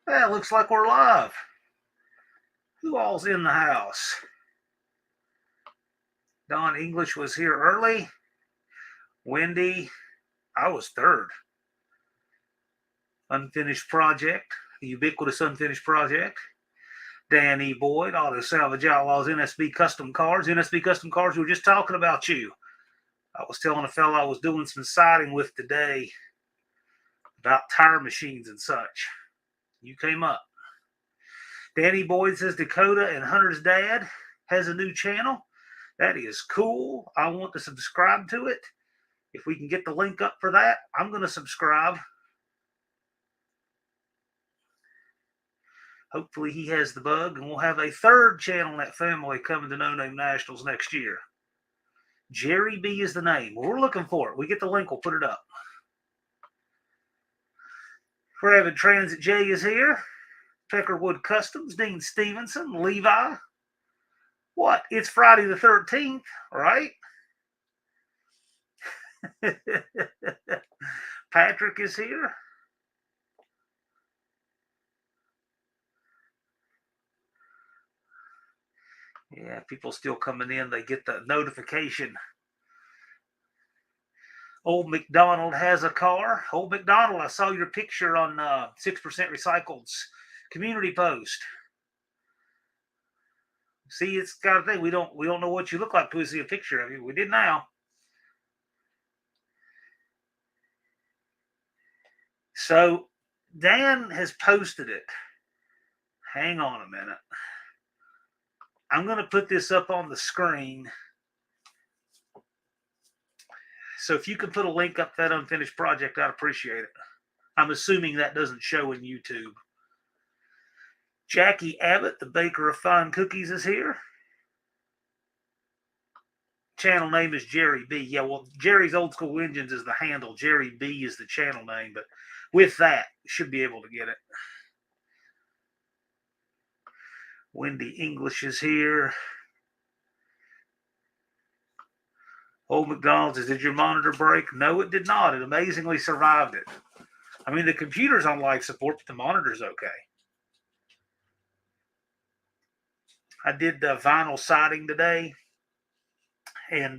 Well, looks like we're live. Who all's in the house? Don English was here early. Wendy, I was third. Unfinished project, the ubiquitous unfinished project. Danny Boyd, Auto Salvage Outlaws, NSB Custom Cars. NSB Custom Cars, we were just talking about you. I was telling a fellow I was doing some siding with today about tire machines and such. You came up. Danny Boyd says Dakota and Hunter's dad has a new channel. That is cool. I want to subscribe to it. If we can get the link up for that, I'm going to subscribe. Hopefully he has the bug, and we'll have a third channel in that family coming to No Name Nationals next year. Jerry B is the name. We're looking for it. We get the link, we'll put it up. Rabbit Transit J is here. Peckerwood Customs, Dean Stevenson, Levi. What? It's Friday the 13th, right? Patrick is here. Yeah, people still coming in. They get the notification. Old McDonald has a car. Old McDonald, I saw your picture on 6% Recycled's community post. See, it's got a thing. We don't know what you look like till we see a picture of you. We did now. So Dan has posted it. Hang on a minute. I'm going to put this up on the screen. So if you could put a link up to that unfinished project, I'd appreciate it. I'm assuming that doesn't show in YouTube. Jackie Abbott, the baker of fine cookies, is here. Channel name is Jerry B. Yeah, well, Jerry's Old School Engines is the handle. Jerry B is the channel name, but with that, you should be able to get it. Wendy English is here. Old McDonald says, did your monitor break? No, it did not. It amazingly survived it. I mean, the computer's on life support, but the monitor's okay. I did vinyl siding today and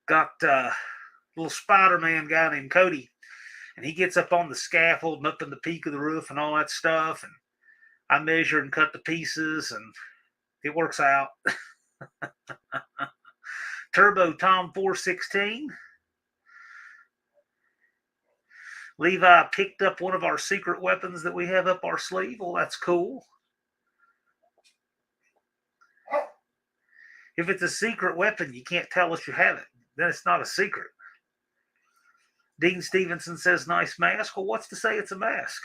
got a little Spider-Man guy named Cody. And he gets up on the scaffold and up in the peak of the roof and all that stuff. And I measure and cut the pieces, and it works out. Turbo Tom 416. Levi picked up one of our secret weapons that we have up our sleeve. Well, that's cool. If it's a secret weapon, you can't tell us you have it. Then it's not a secret. Dean Stevenson says, nice mask. Well, what's to say it's a mask?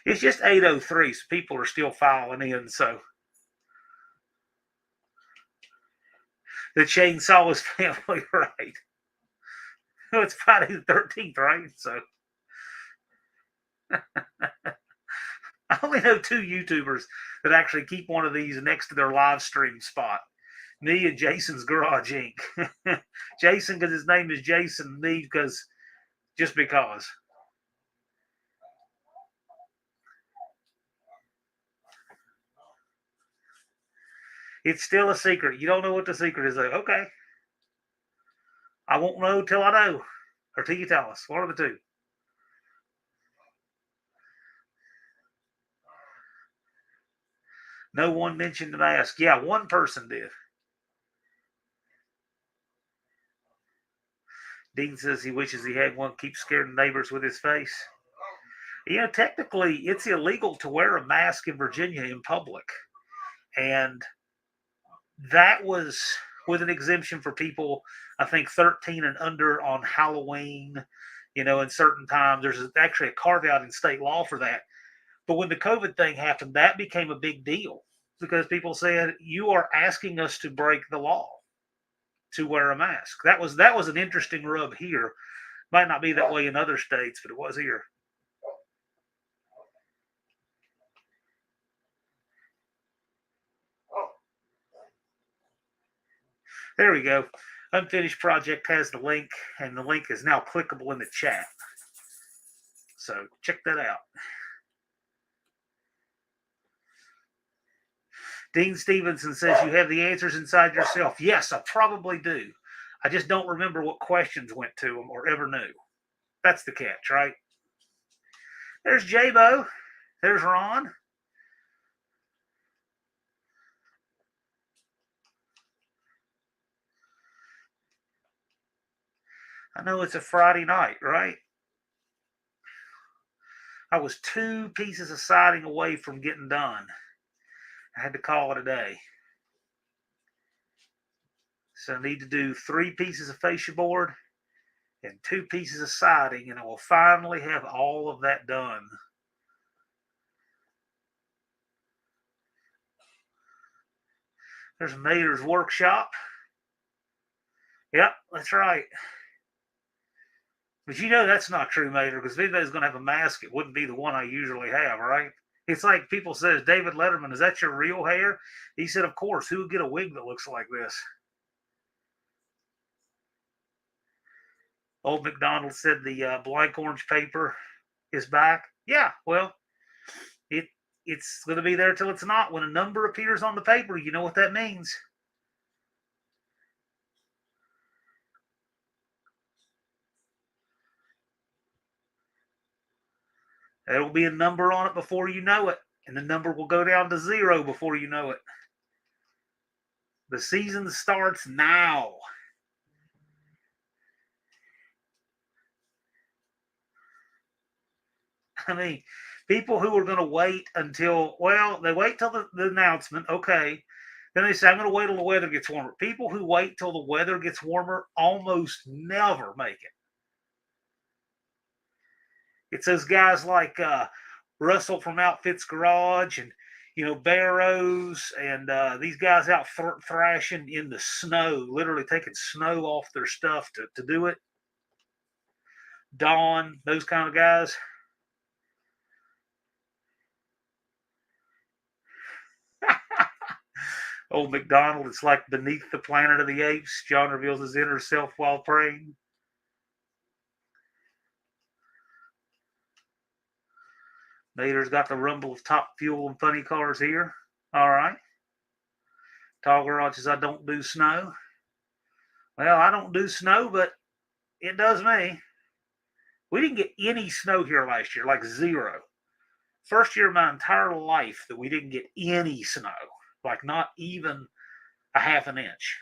It's just 8:03, so people are still filing in. So the chainsaw is family, right? No, it's Friday the 13th, right? So I only know two YouTubers that actually keep one of these next to their live stream spot. Me and Jason's Garage Inc. Jason because his name is Jason. Me because just because. It's still a secret. You don't know what the secret is. Like, okay. I won't know till I know. Or till you tell us. One of the two. No one mentioned an ask. Yeah, one person did. Dean says he wishes he had one. Keep scaring neighbors with his face. You know, technically, it's illegal to wear a mask in Virginia in public. And that was with an exemption for people, I think, 13 and under on Halloween, you know, in certain times. There's actually a carve out in state law for that. But when the COVID thing happened, that became a big deal because people said, you are asking us to break the law to wear a mask. That was an interesting rub here. Might not be that way in other states, but it was here. There we go. Unfinished project has the link, and the link is now clickable in the chat. So check that out. Dean Stevenson says you have the answers inside yourself. Yes, I probably do. I just don't remember what questions went to them or ever knew. That's the catch, right? There's J-Bo. There's Ron. I know it's a Friday night, right? I was 2 pieces of siding away from getting done. I had to call it a day. So I need to do 3 pieces of fascia board and 2 pieces of siding, and I will finally have all of that done. There's Mater's workshop. Yep, that's right. But you know that's not true, Mater, because if anybody's going to have a mask, it wouldn't be the one I usually have, right? It's like people says, David Letterman, is that your real hair? He said, of course. Who would get a wig that looks like this? Old McDonald said the blank orange paper is back. Yeah, well, it's going to be there till it's not. When a number appears on the paper, you know what that means. There will be a number on it before you know it, and the number will go down to 0 before you know it. The season starts now. I mean, people who are going to wait until, well, they wait till the announcement, okay. Then they say, I'm going to wait till the weather gets warmer. People who wait till the weather gets warmer almost never make it. It's those guys like Russell from Outfits Garage and, Barrows and these guys out thrashing in the snow, literally taking snow off their stuff to do it. Dawn, those kind of guys. Old McDonald, it's like beneath the planet of the apes. John reveals his inner self while praying. Mater's got the rumble of Top Fuel and funny cars here. All right. Tall Garage says, I don't do snow. Well, I don't do snow, but it does me. We didn't get any snow here last year, like 0. First year of my entire life that we didn't get any snow, like not even a half an inch.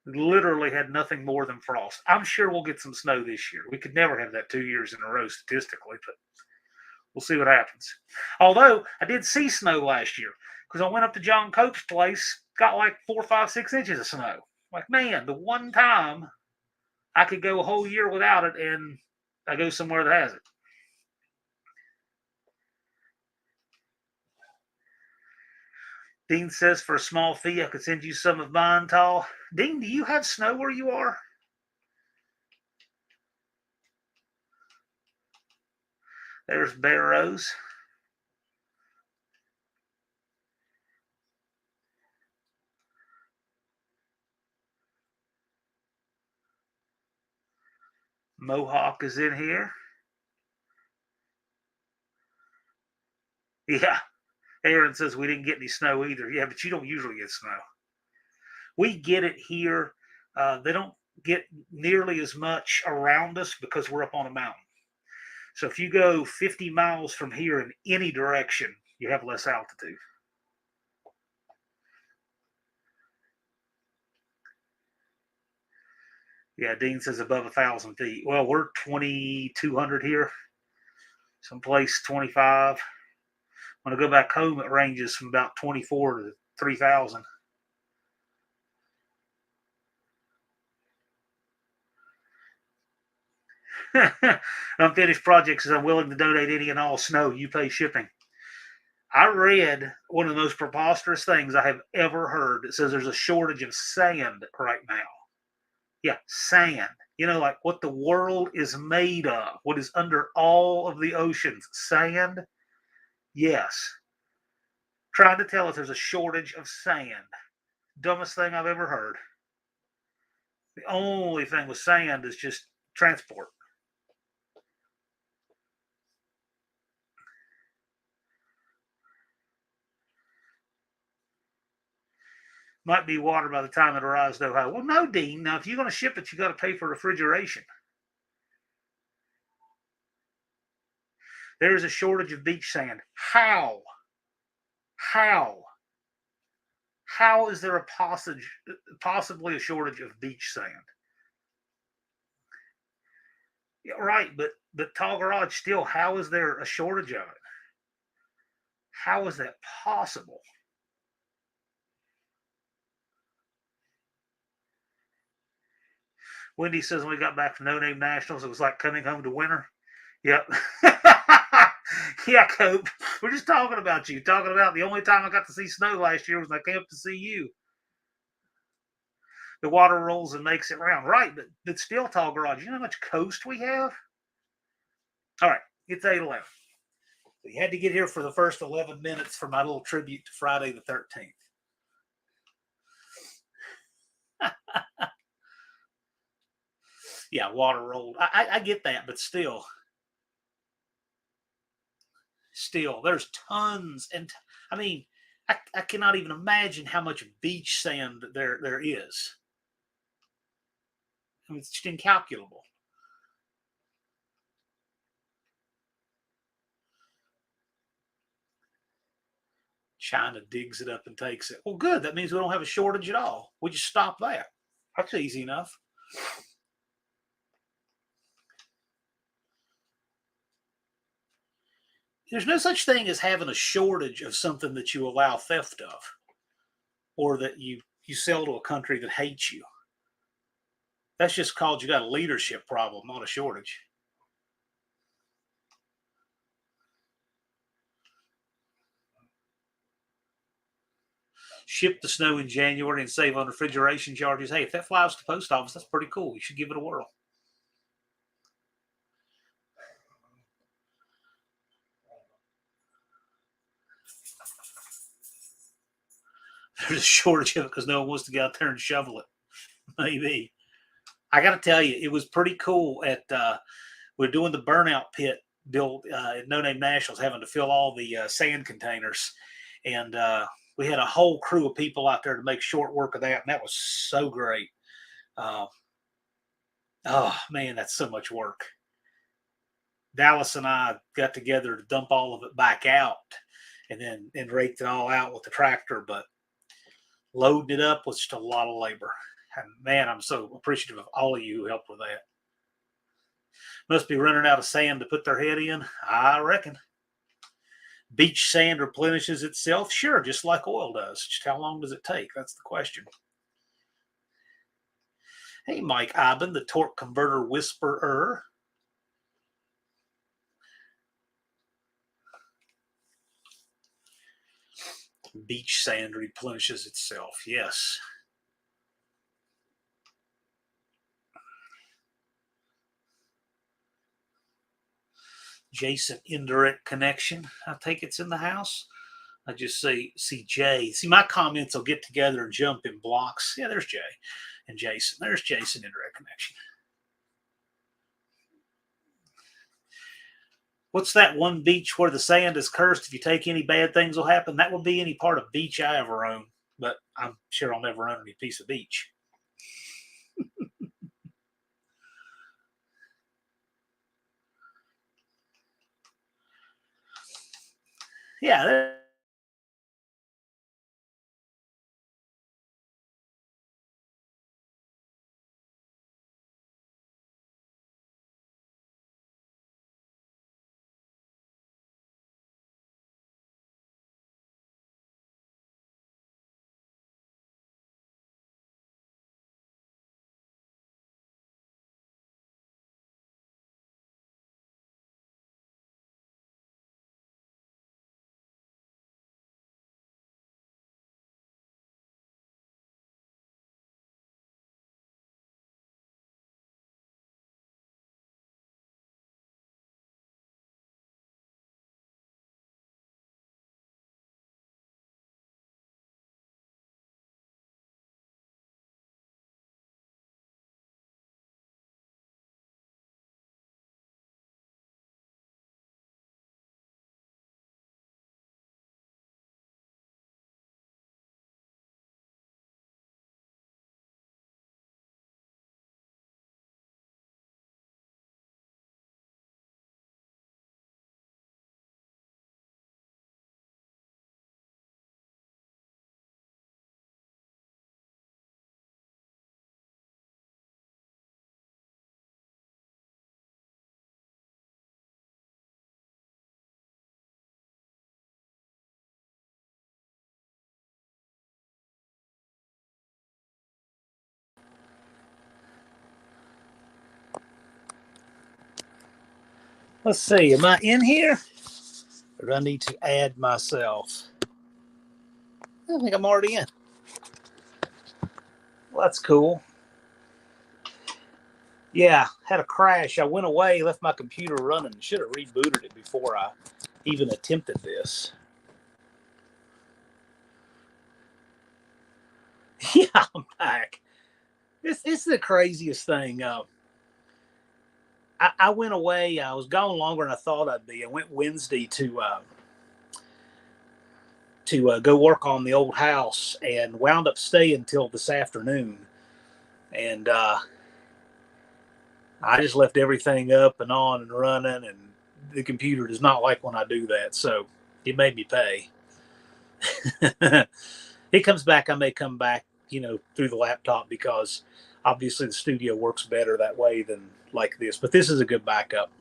Literally had nothing more than frost. I'm sure we'll get some snow this year. We could never have that 2 years in a row statistically, but we'll see what happens. Although I did see snow last year because I went up to John Cope's place, got like 4, 5, 6 inches of snow. Like, man, the one time I could go a whole year without it, and I go somewhere that has it. Dean says, for a small fee, I could send you some of mine, Tall. Dean, do you have snow where you are? There's Barrows. Mohawk is in here. Yeah. Aaron says we didn't get any snow either. Yeah, but you don't usually get snow. We get it here. They don't get nearly as much around us because we're up on a mountain. So if you go 50 miles from here in any direction, you have less altitude. Yeah, Dean says above 1,000 feet. Well, we're 2,200 here. Someplace 25. When I go back home, it ranges from about 24 to 3,000. Unfinished project says I'm willing to donate any and all snow. You pay shipping. I read one of the most preposterous things I have ever heard. It says there's a shortage of sand right now. Yeah, sand. Like what the world is made of, what is under all of the oceans. Sand? Yes. Trying to tell us there's a shortage of sand. Dumbest thing I've ever heard. The only thing with sand is just transport. Might be water by the time it arrives to Ohio. Well, no, Dean. Now, if you're going to ship it, you got to pay for refrigeration. There is a shortage of beach sand. How? How? How is there a possibly a shortage of beach sand? Yeah, right, but Tall Garage still. How is there a shortage of it? How is that possible? Wendy says when we got back from No Name Nationals, it was like coming home to winter. Yep. Yeah, Cope. We're just talking about you. Talking about the only time I got to see snow last year was when I came up to see you. The water rolls and makes it round. Right, but still, Tall Garage. You know how much coast we have? All right, it's 8:11. We had to get here for the first 11 minutes for my little tribute to Friday the 13th. Yeah, water rolled. I get that, but still, there's tons, and I mean, I cannot even imagine how much beach sand there is. I mean, it's just incalculable. China digs it up and takes it. Well, good. That means we don't have a shortage at all. We just stop that. That's easy enough. There's no such thing as having a shortage of something that you allow theft of, or that you sell to a country that hates you. That's just called you got a leadership problem, not a shortage. Ship the snow in January and save on refrigeration charges. Hey, if that flies to the post office, that's pretty cool. You should give it a whirl. There's a shortage of it because no one wants to get out there and shovel it. Maybe. I got to tell you, it was pretty cool. We're doing the burnout pit build at No Name Nationals, having to fill all the sand containers, and we had a whole crew of people out there to make short work of that, and that was so great. Uh, oh man, that's so much work. Dallas and I got together to dump all of it back out, and then raked it all out with the tractor. But loading it up was just a lot of labor. And man, I'm so appreciative of all of you who helped with that. Must be running out of sand to put their head in, I reckon. Beach sand replenishes itself? Sure, just like oil does. Just how long does it take? That's the question. Hey, Mike Iben, the torque converter whisperer. Beach sand replenishes itself. Yes. Jason, indirect connection. I think it's in the house. I just see Jay. See, my comments will get together and jump in blocks. Yeah, there's Jay and Jason. There's Jason, indirect connection. What's that one beach where the sand is cursed? If you take any bad things will happen. That would be any part of beach I ever own, but I'm sure I'll never own any piece of beach. Yeah, Let's see, am I in here? Or do I need to add myself? I think I'm already in. Well, that's cool. Yeah, had a crash. I went away, left my computer running. Should have rebooted it before I even attempted this. Yeah, I'm back. This is the craziest thing. I went away. I was gone longer than I thought I'd be. I went Wednesday to go work on the old house and wound up staying until this afternoon. And I just left everything up and on and running, and the computer does not like when I do that. So it made me pay. It comes back. I may come back, through the laptop because obviously the studio works better that way than like this. But this is a good backup.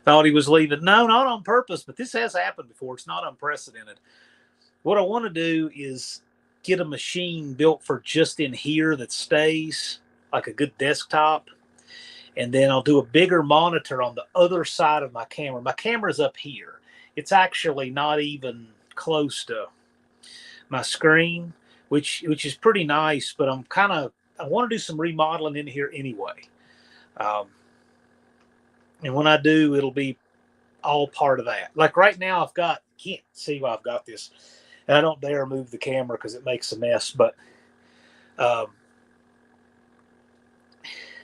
Thought he was leaving. No, not on purpose, but this has happened before. It's not unprecedented. What I want to do is get a machine built for just in here that stays like a good desktop. And then I'll do a bigger monitor on the other side of my camera. My camera's up here. It's actually not even close to my screen, which is pretty nice, but I want to do some remodeling in here anyway. And when I do, it'll be all part of that. Like right now, can't see why I've got this, and I don't dare move the camera because it makes a mess. But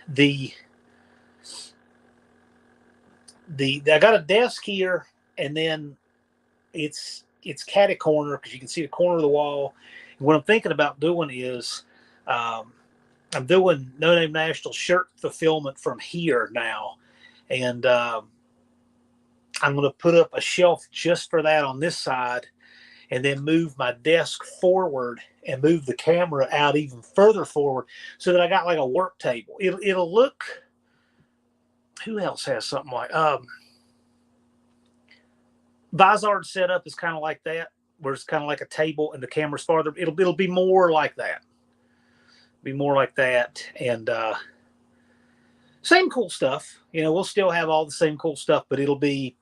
the I got a desk here, and then it's catty corner because you can see the corner of the wall. And what I'm thinking about doing is I'm doing No Name National shirt fulfillment from here now, and I'm going to put up a shelf just for that on this side, and then move my desk forward and move the camera out even further forward so that I got like a work table. It'll look. Who else has something like Vizard's setup is kind of like that, where it's kind of like a table and the camera's farther. It'll be more like that. Be more like that, and same cool stuff. We'll still have all the same cool stuff, but it'll be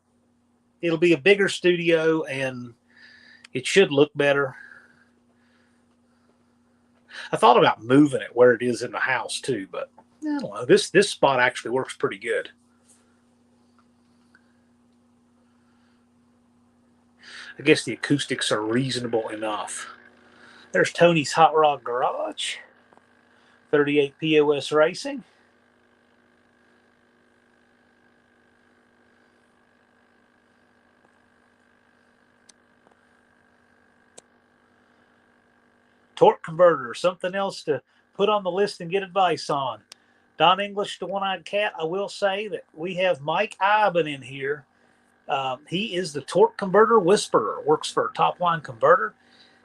a bigger studio, and it should look better. I thought about moving it where it is in the house too, but I don't know. This spot actually works pretty good. I guess the acoustics are reasonable enough. There's Tony's Hot Rod Garage, 38 POS Racing. Torque converter, something else to put on the list and get advice on. Don English, the one-eyed cat. I will say that we have Mike Iben in here. He is the torque converter whisperer. Works for Top Line Converter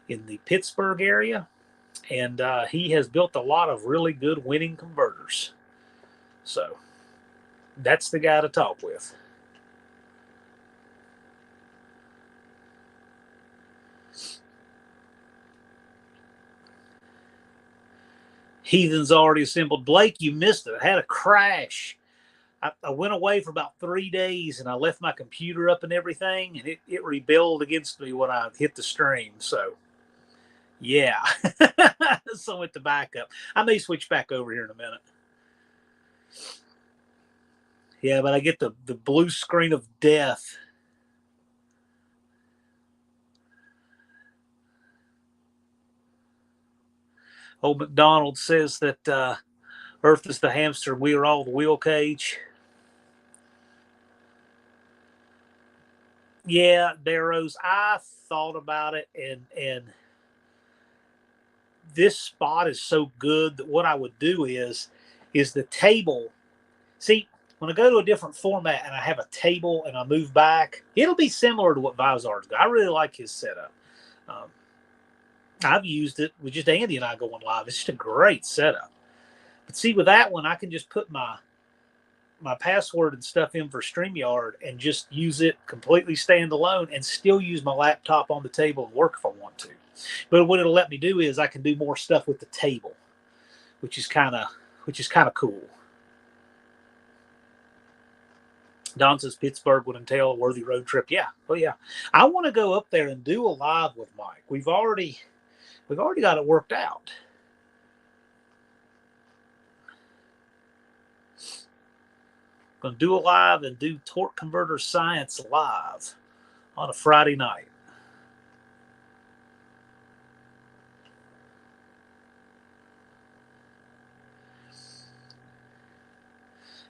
in the Pittsburgh area, and he has built a lot of really good winning converters. So that's the guy to talk with. Heathen's already assembled. Blake, you missed it. I had a crash. I went away for about 3 days, and I left my computer up and everything, and it rebelled against me when I hit the stream. So, yeah. So I went to backup. I may switch back over here in a minute. Yeah, but I get the blue screen of death. Old McDonald says that Earth is the hamster, we are all the wheel cage. Yeah, Darrows, I thought about it, and this spot is so good that what I would do is the table. See, when I go to a different format and I have a table and I move back, it'll be similar to what Vizard's got. I really like his setup. I've used it with just Andy and I going live. It's just a great setup. But see, with that one, I can just put my password and stuff in for StreamYard and just use it completely standalone and still use my laptop on the table and work if I want to. But what it'll let me do is I can do more stuff with the table, which is kind of cool. Don says Pittsburgh would entail a worthy road trip. Yeah, well, yeah. I want to go up there and do a live with Mike. We've already got it worked out. Going to do a live and do torque converter science live on a Friday night.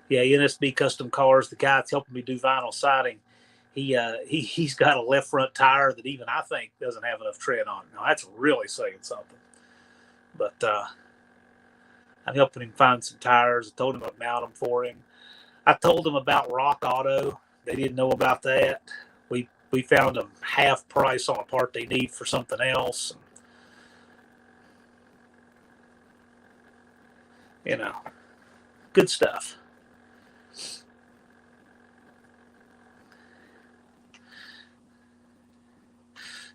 Yeah, NSB Custom Cars, the guy that's helping me do vinyl siding, he's got a left front tire that even I think doesn't have enough tread on it. Now, that's really saying something. But I'm helping him find some tires. I told him I'd mount them for him. I told them about Rock Auto. They didn't know about that. We found them half price on a part they need for something else. You know, good stuff.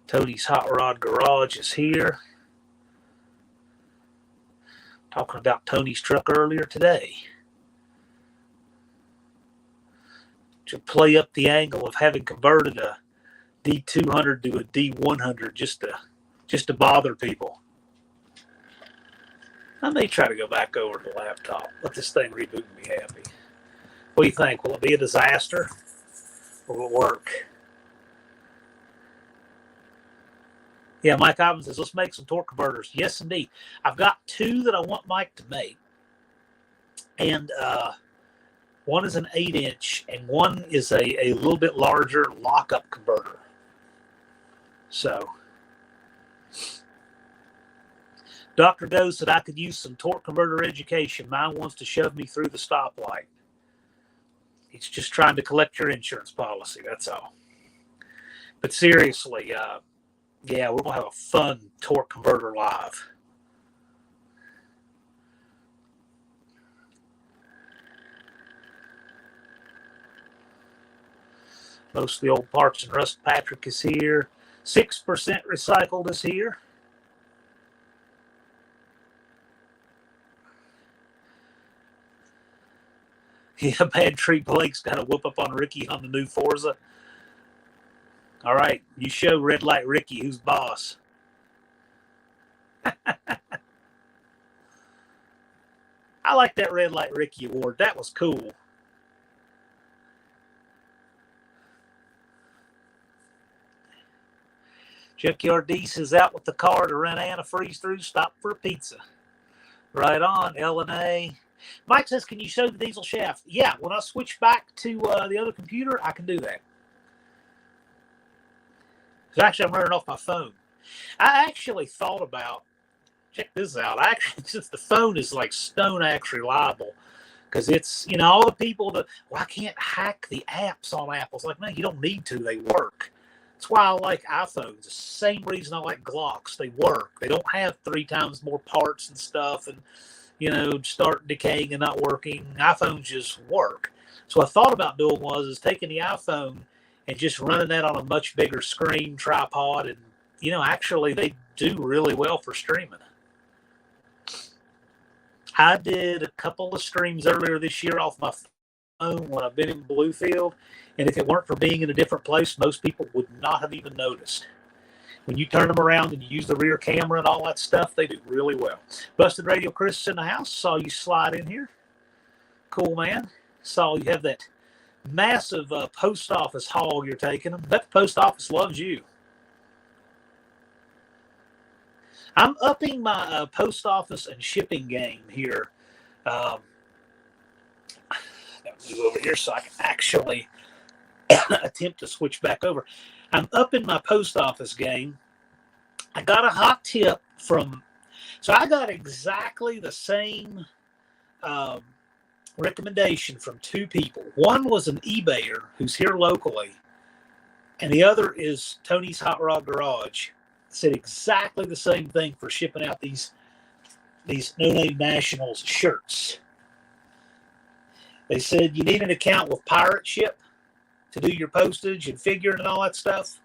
Tony's Hot Rod Garage is here. Talking about Tony's truck earlier today. To play up the angle of having converted a D200 to a D100 just to bother people. I may try to go back over to the laptop. Let this thing reboot and be happy. What do you think? Will it be a disaster? Or will it work? Yeah, Mike Evans says, let's make some torque converters. Yes, indeed. I've got two that I want Mike to make. And one is an 8-inch, and one is a little bit larger lockup converter. So, Dr. Doe said I could use some torque converter education. Mine wants to shove me through the stoplight. He's just trying to collect your insurance policy, that's all. But seriously, yeah, we're going to have a fun torque converter live. Most of the old parts and rust. Patrick is here. 6% recycled is here. Yeah, Bad Tree Blake's got to whoop up on Ricky on the new Forza. All right, you show Red Light Ricky who's boss. I like that Red Light Ricky award. That was cool. Junkyard Deese is out with the car to run antifreeze through, stop for a pizza. Right on, L&A. Mike says, can you show the diesel shaft? Yeah, when I switch back to the other computer, I can do that. So actually, I'm running off my phone. I actually thought about, check this out. Since the phone is like stone axe reliable, because it's, all the people that, I can't hack the apps on Apple. It's like, man, you don't need to. They work. That's why I like iPhones. The same reason I like Glocks. They work. They don't have 3 times more parts and stuff and, start decaying and not working. iPhones just work. So I thought about doing is taking the iPhone and just running that on a much bigger screen tripod. And, actually they do really well for streaming. I did a couple of streams earlier this year off my phone when I've been in Bluefield. And if it weren't for being in a different place, most people would not have even noticed. When you turn them around and you use the rear camera and all that stuff, they do really well. Busted Radio Chris in the house. Saw you slide in here. Cool, man. Saw you have that massive post office haul you're taking them. That post office loves you. I'm upping my post office and shipping game here. I'll move over here so I can actually attempt to switch back over. I'm upping my post office game. I got a hot tip so I got exactly the same recommendation from 2 people. One was an eBayer who's here locally, and the other is Tony's Hot Rod Garage. Said exactly the same thing for shipping out these No Name Nationals shirts. They said you need an account with Pirate Ship to do your postage and figuring and all that stuff.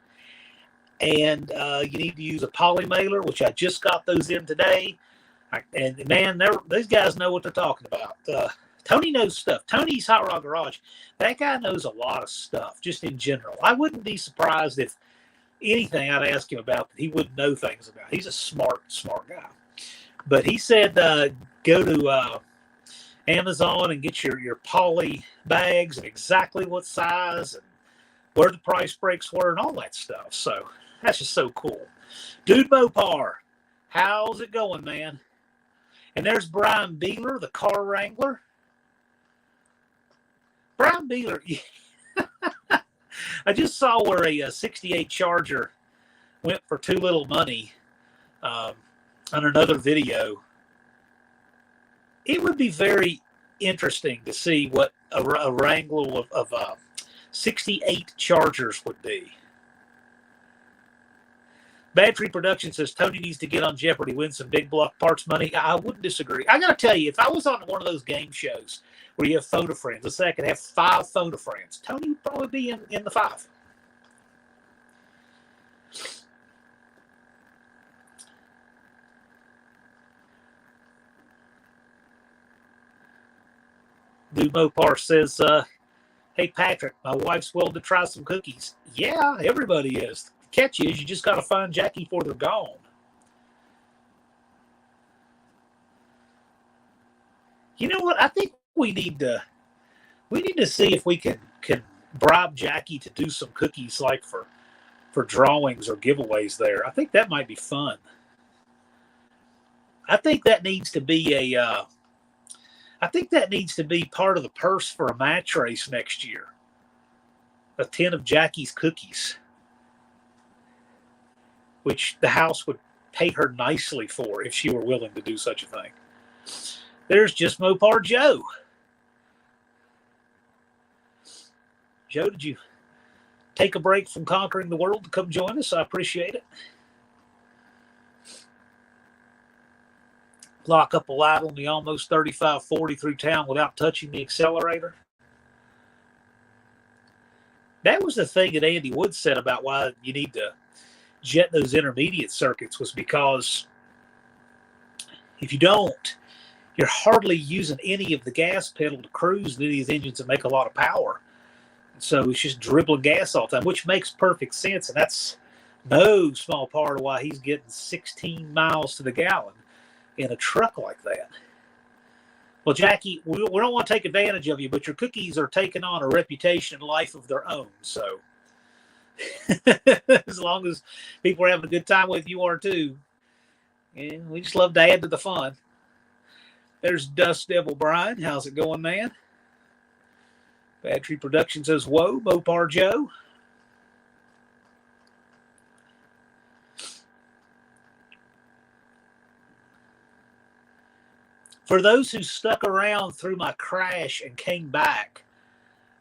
And you need to use a poly mailer, which I just got those in today. And man, these guys know what they're talking about. Tony knows stuff. Tony's Hot Rod Garage. That guy knows a lot of stuff, just in general. I wouldn't be surprised if anything I'd ask him about that he wouldn't know things about. He's a smart guy. But he said go to Amazon and get your poly bags and exactly what size and where the price breaks were and all that stuff. So that's just so cool. Dude Mopar, how's it going, man? And there's Brian Beeler, the car wrangler. Brian Beeler, I just saw where a 68 Charger went for too little money on another video. It would be very interesting to see what a wrangle of 68 Chargers would be. Battery Production says Tony needs to get on Jeopardy, win some big block parts money. I wouldn't disagree. I got to tell you, if I was on one of those game shows where you have photo friends, let's say I could have 5 photo friends, Tony would probably be in the 5. Dude Mopar says, hey, Patrick, my wife's willing to try some cookies. Yeah, everybody is. The catch is you just got to find Jackie before they're gone. You know what? I think we need to see if we can bribe Jackie to do some cookies like for drawings or giveaways there. I think that might be fun. I think that needs to be part of the purse for a match race next year. A tin of Jackie's cookies, which the house would pay her nicely for if she were willing to do such a thing. There's just Mopar Joe. Joe, did you take a break from conquering the world to come join us? I appreciate it. Lock up a light on the almost 35-40 through town without touching the accelerator. That was the thing that Andy Wood said about why you need to jet those intermediate circuits, was because if you don't, you're hardly using any of the gas pedal to cruise in these engines that make a lot of power. So it's just dribbling gas all the time, which makes perfect sense. And that's no small part of why he's getting 16 miles to the gallon in a truck like that. Well, Jackie, we don't want to take advantage of you, but your cookies are taking on a reputation and life of their own. So as long as people are having a good time with you are too, and we just love to add to the fun. There's Dust Devil Brian. How's it going, man? Battery Production says, whoa, Mopar Joe. For those who stuck around through my crash and came back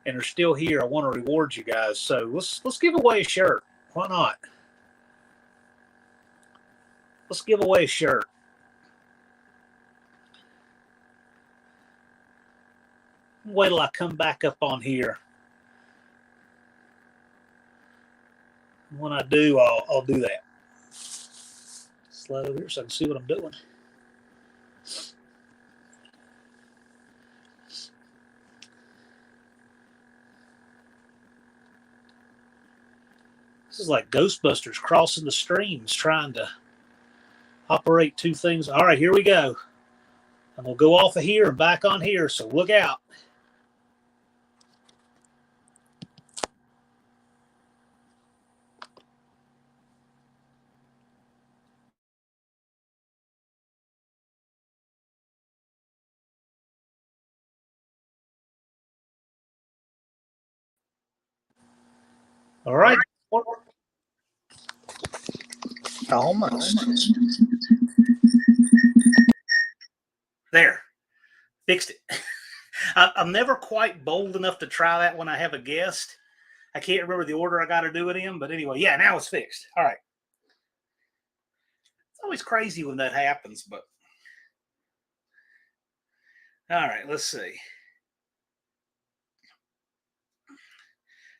and are still here, I want to reward you guys. So let's give away a shirt. Why not? Let's give away a shirt. Wait till I come back up on here. When I do, I'll do that. Slide over here so I can see what I'm doing. This is like Ghostbusters crossing the streams, trying to operate 2 things. All right, here we go. I'm going to go off of here and back on here, so look out. All right. Almost. There. Fixed it. I'm never quite bold enough to try that when I have a guest. I can't remember the order I got to do it in, but anyway, yeah, now it's fixed. All right. It's always crazy when that happens, but all right, let's see.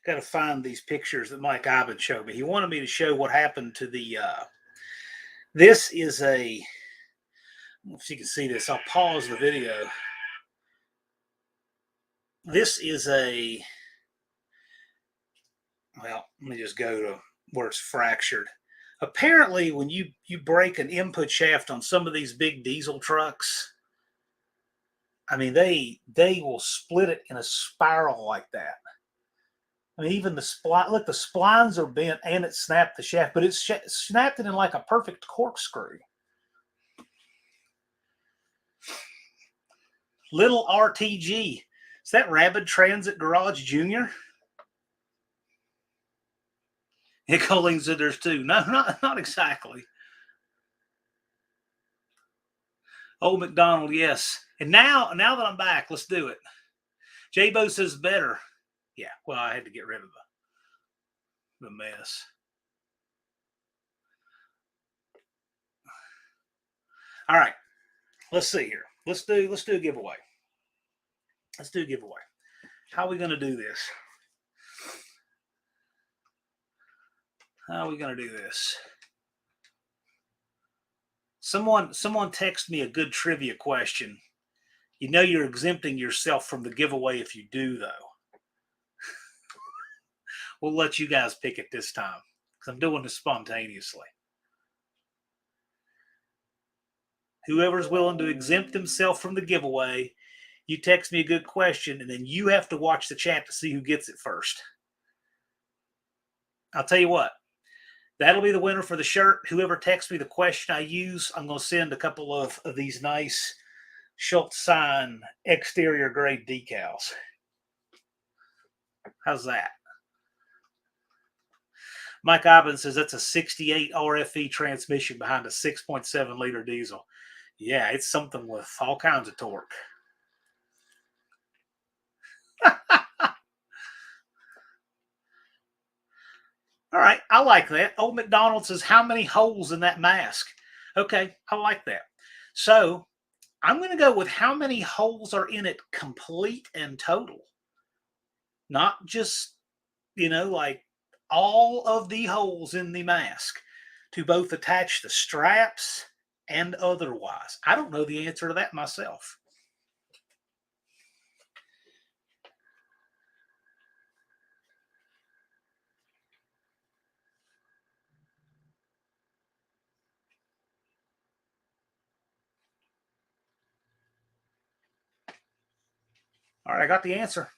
Got to find these pictures that Mike Ivan showed me. He wanted me to show what happened to the, this is a, I don't know if you can see this. I'll pause the video. this is a, well, let me just go to where it's fractured. Apparently, when you break an input shaft on some of these big diesel trucks, I mean they will split it in a spiral like that. I mean, even the spline, look, the splines are bent and it snapped the shaft, but it's snapped it in like a perfect corkscrew. Little RTG. Is that Rapid Transit Garage Junior? Colleen said there's two. No, not exactly. Old McDonald, yes. And now that I'm back, let's do it. J-Bo says better. Yeah, well, I had to get rid of the mess. All right, let's see here. Let's do a giveaway. Let's do a giveaway. How are we going to do this? How are we going to do this? Someone text me a good trivia question. You know you're exempting yourself from the giveaway if you do, though. We'll let you guys pick it this time because I'm doing this spontaneously. Whoever's willing to exempt himself from the giveaway, you text me a good question, and then you have to watch the chat to see who gets it first. I'll tell you what, that'll be the winner for the shirt. Whoever texts me the question I use, I'm going to send a couple of these nice Schultz sign exterior grade decals. How's that? Mike Ivan says that's a 68 RFE transmission behind a 6.7 liter diesel. Yeah, it's something with all kinds of torque. All right, I like that. Old McDonald says, how many holes in that mask? Okay, I like that. So I'm going to go with how many holes are in it complete and total. Not just, like all of the holes in the mask to both attach the straps and otherwise. I don't know the answer to that myself. All right, I got the answer.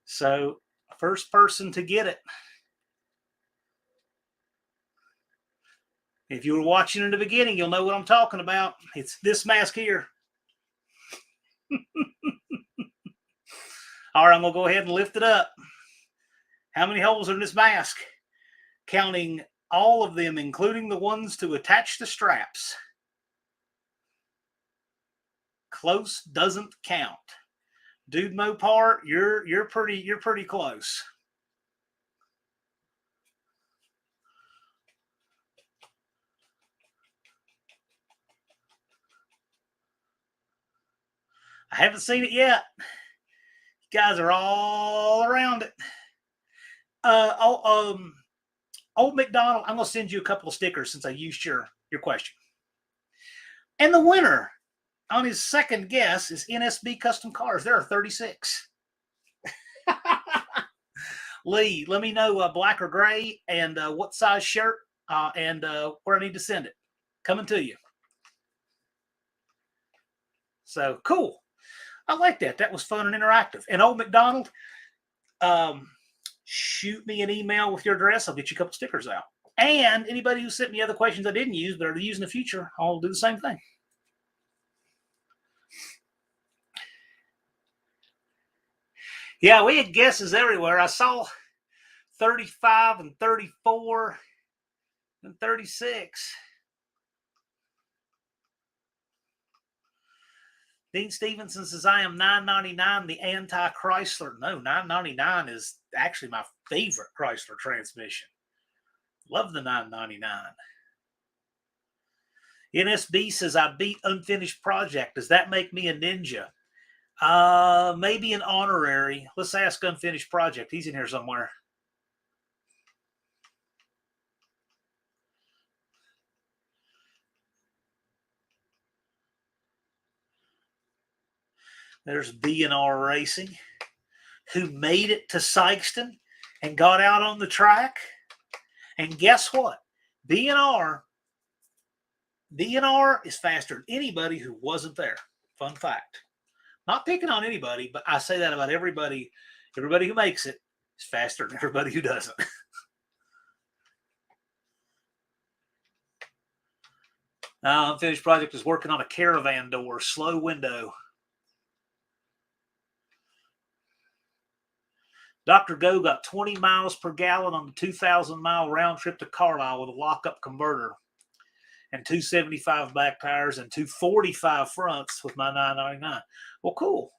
So, first person to get it. If you were watching in the beginning, you'll know what I'm talking about. It's this mask here. All right, I'm going to go ahead and lift it up. How many holes are in this mask? Counting all of them, including the ones to attach the straps. Close doesn't count. Dude Mopar, you're pretty close. I haven't seen it yet. You guys are all around it. Old McDonald, I'm gonna send you a couple of stickers since I used your question. And the winner on his second guess is NSB Custom Cars. There are 36. Lee, let me know black or gray and what size shirt and where I need to send it. Coming to you. So cool. I like that. That was fun and interactive. And old McDonald, shoot me an email with your address. I'll get you a couple stickers out. And anybody who sent me other questions I didn't use but are to use in the future, I'll do the same thing. Yeah, we had guesses everywhere. I saw 35 and 34 and 36. Dean Stevenson says, I am $9.99, the anti-Chrysler. No, $9.99 is actually my favorite Chrysler transmission. Love the $9.99. NSB says, I beat Unfinished Project. Does that make me a ninja? Maybe an honorary. Let's ask Unfinished Project. He's in here somewhere. There's B&R Racing, who made it to Sikeston and got out on the track. And guess what? B&R is faster than anybody who wasn't there. Fun fact. Not picking on anybody, but I say that about everybody. Everybody who makes it is faster than everybody who doesn't. Unfinished project is working on a caravan door, slow window. Dr. Go got 20 miles per gallon on the 2,000-mile round trip to Carlisle with a lockup converter and 275 back tires and 245 fronts with my 999. Well, cool.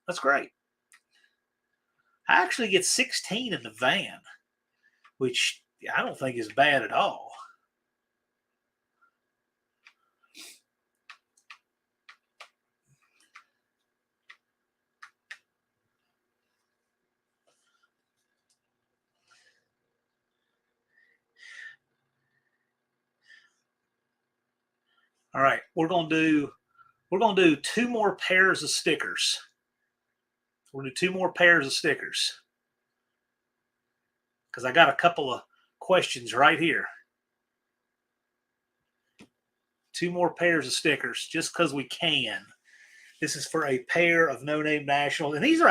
That's great. I actually get 16 in the van, which I don't think is bad at all. All right, we're gonna do 2 more pairs of stickers. We're gonna do 2 more pairs of stickers because I got a couple of questions right here. 2 more pairs of stickers just because we can. This is for a pair of No Name Nationals. And these are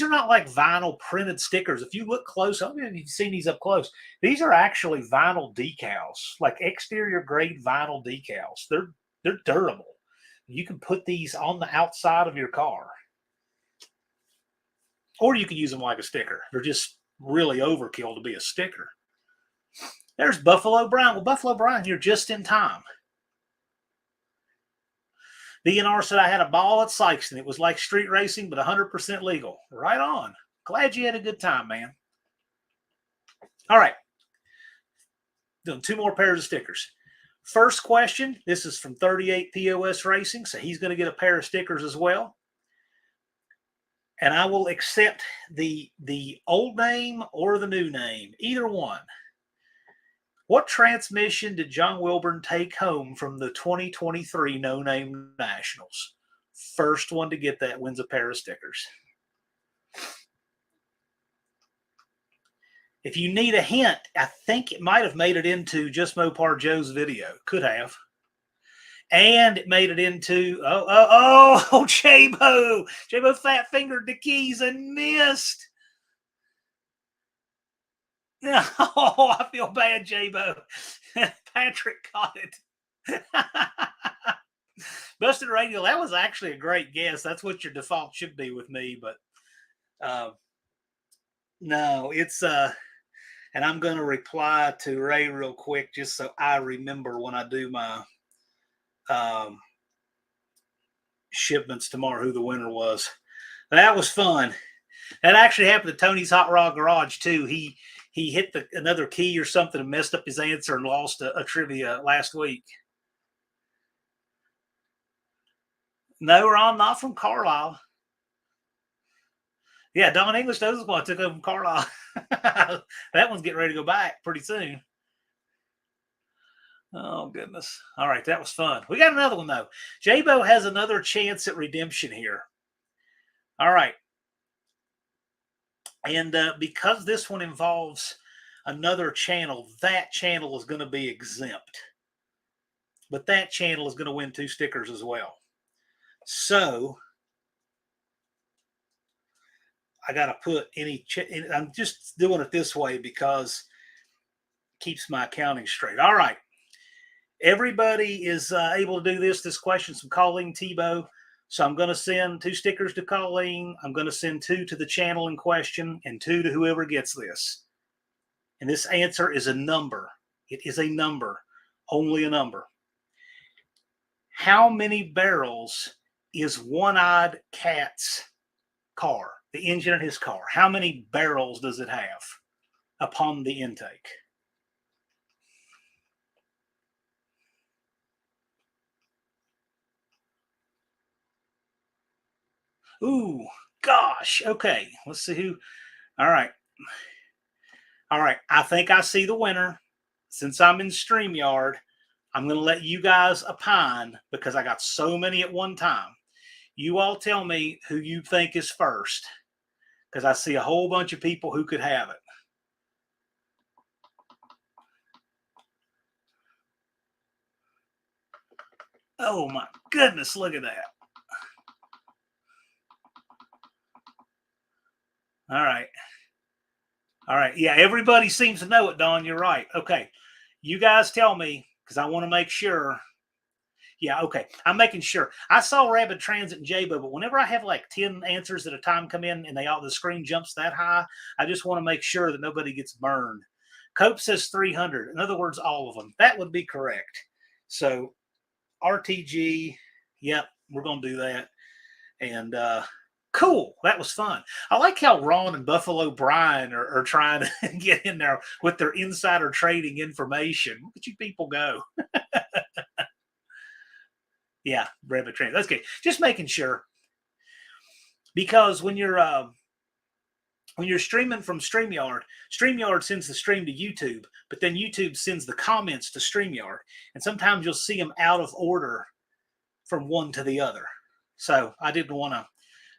not like vinyl printed stickers. If you look close, I don't know if you've seen these up close. These are actually vinyl decals, like exterior grade vinyl decals. They're durable. You can put these on the outside of your car. Or you can use them like a sticker. They're just really overkill to be a sticker. There's Buffalo Brian. Well, Buffalo Brian, you're just in time. B&R said I had a ball at Sikeston. It was like street racing, but 100% legal. Right on. Glad you had a good time, man. All right. Doing 2 more pairs of stickers. First question. This is from 38 POS Racing, so he's going to get a pair of stickers as well. And I will accept the old name or the new name, either one. What transmission did John Wilburn take home from the 2023 No Name Nationals? First one to get that wins a pair of stickers. If you need a hint, I think it might have made it into Just Mopar Joe's video. Could have. And it made it into, J-Bo. J-Bo fat-fingered the keys and missed. Oh, I feel bad, J-Bo. Patrick caught it. Busted Radio, that was actually a great guess. That's what your default should be with me, but no, it's and I'm going to reply to Ray real quick just so I remember when I do my shipments tomorrow who the winner was. That was fun. That actually happened to Tony's Hot Rod Garage too. He hit another key or something and messed up his answer and lost a trivia last week. No, Ron, not from Carlisle. Yeah, Don English knows what I took over from Carlisle. That one's getting ready to go back pretty soon. Oh, goodness. All right, that was fun. We got another one, though. J-Bo has another chance at redemption here. All right. And because this one involves another channel, that channel is going to be exempt. But that channel is going to win 2 stickers as well. So I got to put I'm just doing it this way because it keeps my accounting straight. All right. Everybody is able to do this question from Colleen Tebow. So I'm going to send 2 stickers to Colleen. I'm going to send 2 to the channel in question and 2 to whoever gets this. And this answer is a number. It is a number, only a number. How many barrels is One-Eyed Cat's car, the engine in his car? How many barrels does it have upon the intake? Ooh, gosh. Okay, let's see who. All right. I think I see the winner. Since I'm in StreamYard, I'm going to let you guys opine because I got so many at one time. You all tell me who you think is first, because I see a whole bunch of people who could have it. Oh my goodness, look at that. All right. All right. Yeah, everybody seems to know it, Don. You're right. Okay. You guys tell me, because I want to make sure. Yeah, okay. I'm making sure. I saw Rapid Transit and Jabo, but whenever I have like 10 answers at a time come in and the screen jumps that high, I just want to make sure that nobody gets burned. Cope says 300. In other words, all of them. That would be correct. So RTG, yep, we're going to do that. And cool. That was fun. I like how Ron and Buffalo Brian are trying to get in there with their insider trading information. Look at you people go. Yeah, Rabbit Train. That's good. Just making sure, because when you're streaming from StreamYard sends the stream to YouTube, but then YouTube sends the comments to StreamYard, and sometimes you'll see them out of order from one to the other. So I didn't want to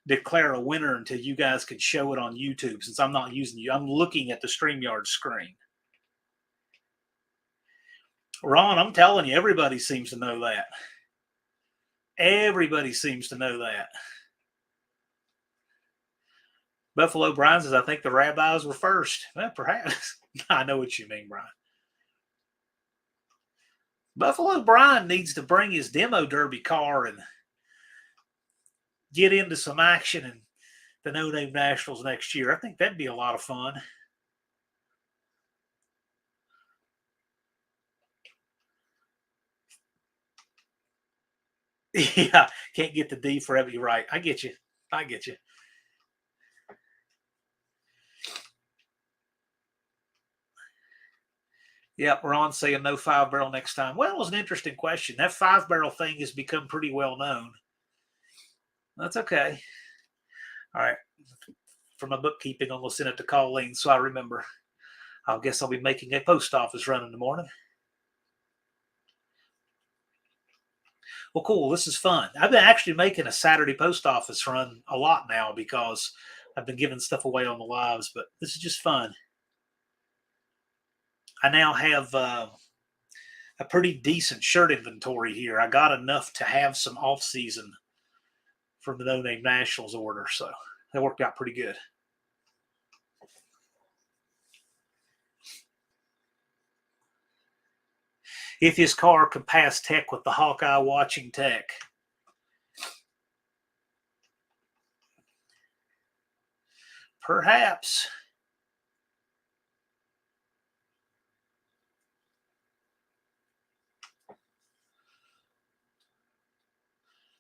declare a winner until you guys could show it on YouTube, since I'm not using you. I'm looking at the StreamYard screen. Ron, I'm telling you, everybody seems to know that. Everybody seems to know that. Buffalo Brian says, I think the rabbis were first. Well, perhaps. I know what you mean, Brian. Buffalo Brian needs to bring his demo derby car and get into some action in the No Name Nationals next year. I think that'd be a lot of fun. Yeah, can't get the D forever. You're right. I get you. I get you. Yep, Ron saying no 5-barrel next time. Well, it was an interesting question. That 5-barrel thing has become pretty well known. That's okay. All right. For my bookkeeping, I'm going to send it to Colleen so I remember. I guess I'll be making a post office run in the morning. Well, cool. This is fun. I've been actually making a Saturday post office run a lot now because I've been giving stuff away on the lives, but this is just fun. I now have a pretty decent shirt inventory here. I got enough to have some off season from the No Name Nationals order, so that worked out pretty good. If his car could pass tech with the Hawkeye watching tech. Perhaps.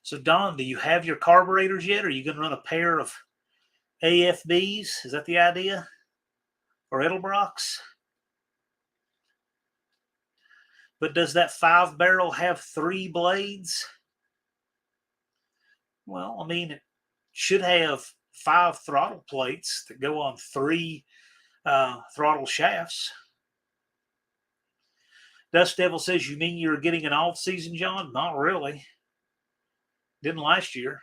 So, Don, do you have your carburetors yet? Or are you going to run a pair of AFBs? Is that the idea? Or Edelbrocks? But does that 5-barrel have 3 blades? Well, I mean, it should have 5 throttle plates that go on 3 throttle shafts. Dust Devil says, you mean you're getting an off season, John? Not really. Didn't last year.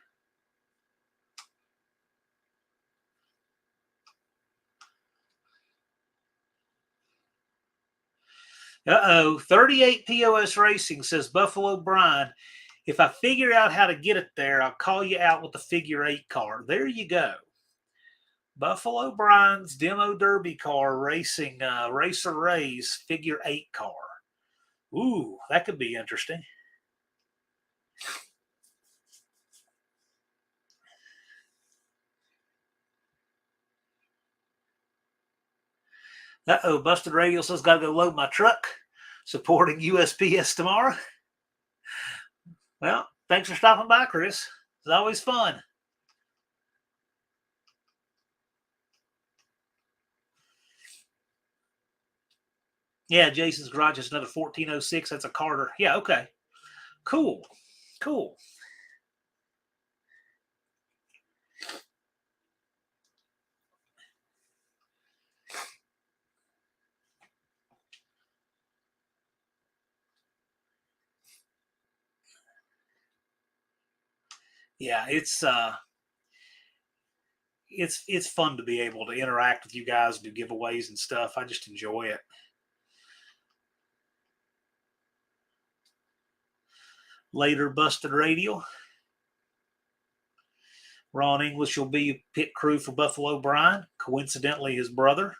Uh-oh. 38 POS Racing says, Buffalo Brian, if I figure out how to get it there, I'll call you out with the figure 8 car. There you go. Buffalo Brian's demo derby car racing Racer Ray's figure 8 car. Ooh, that could be interesting. Uh-oh, Busted Radio says, got to go load my truck. Supporting USPS tomorrow. Well, thanks for stopping by, Chris. It's always fun. Yeah, Jason's garage is another 1406. That's a Carter. Yeah, okay. Cool. Cool. Yeah, it's fun to be able to interact with you guys, do giveaways and stuff. I just enjoy it. Later, Busted Radio. Ron English will be pit crew for Buffalo Brian, coincidentally his brother.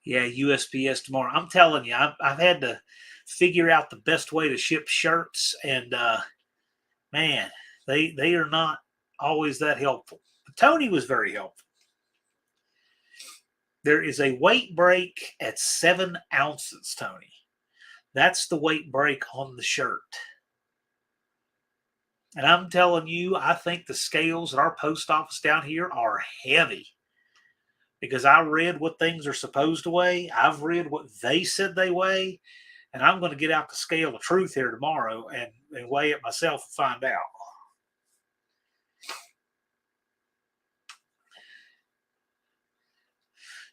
Yeah, USPS tomorrow. I'm telling you, I've had to figure out the best way to ship shirts, and man, they are not always that helpful. But Tony was very helpful. There is a weight break at 7 ounces, Tony. That's the weight break on the shirt. And I'm telling you, I think the scales at our post office down here are heavy because I read what things are supposed to weigh. I've read what they said they weigh, and I'm going to get out the scale of truth here tomorrow and weigh it myself and find out.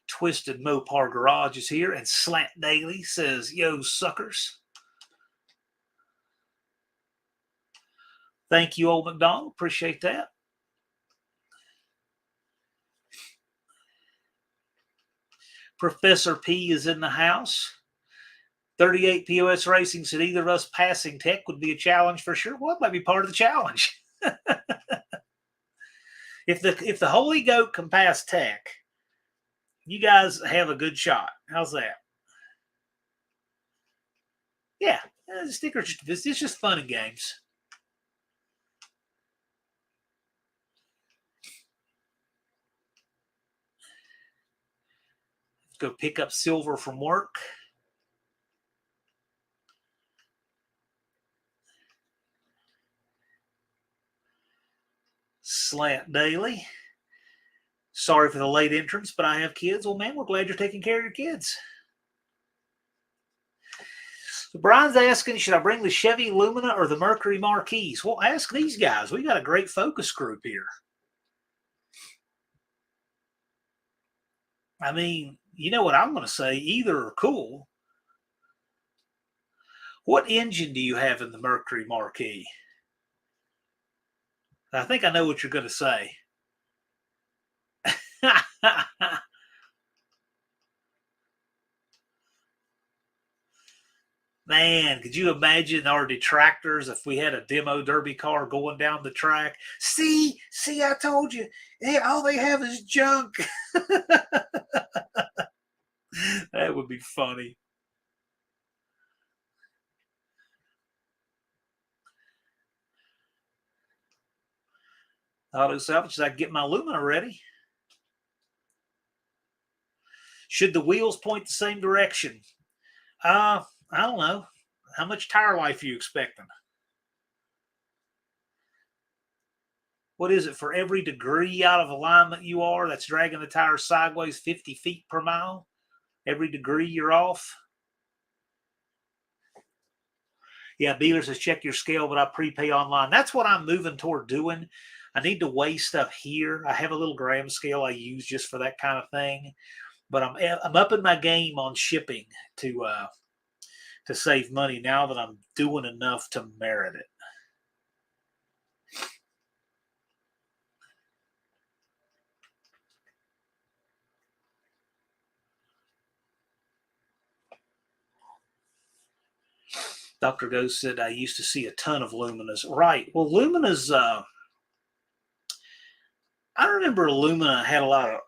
Twisted Mopar Garage is here, and Slant Daily says, "Yo, suckers." Thank you, Old McDonald. Appreciate that. Professor P is in the house. 38 POS Racing said either of us passing Tech would be a challenge for sure. Well, it might be part of the challenge. if the Holy Goat can pass Tech, you guys have a good shot. How's that? Yeah, stickers. It's just fun and games. Let's go pick up Silver from work. Slant Daily. Sorry for the late entrance, but I have kids. Well, man, we're glad you're taking care of your kids. So Brian's asking, should I bring the Chevy Lumina or the Mercury Marquise? Well, ask these guys. We got a great focus group here. I mean, you know what I'm going to say? Either are cool. What engine do you have in the Mercury Marquis? I think I know what you're going to say. Man, could you imagine our detractors if we had a demo derby car going down the track? See, I told you. All they have is junk. That would be funny. Auto salvage, I get my Lumina ready. Should the wheels point the same direction? I don't know. How much tire life are you expecting? What is it for every degree out of alignment you are? That's dragging the tire sideways 50 feet per mile. Every degree you're off. Yeah, Beeler says check your scale, but I prepay online. That's what I'm moving toward doing. I need to weigh stuff here. I have a little gram scale I use just for that kind of thing, but I'm upping my game on shipping to save money now that I'm doing enough to merit it. Dr. Ghost said I used to see a ton of Luminas. Right. Well, Luminas, I remember Lumina had a lot of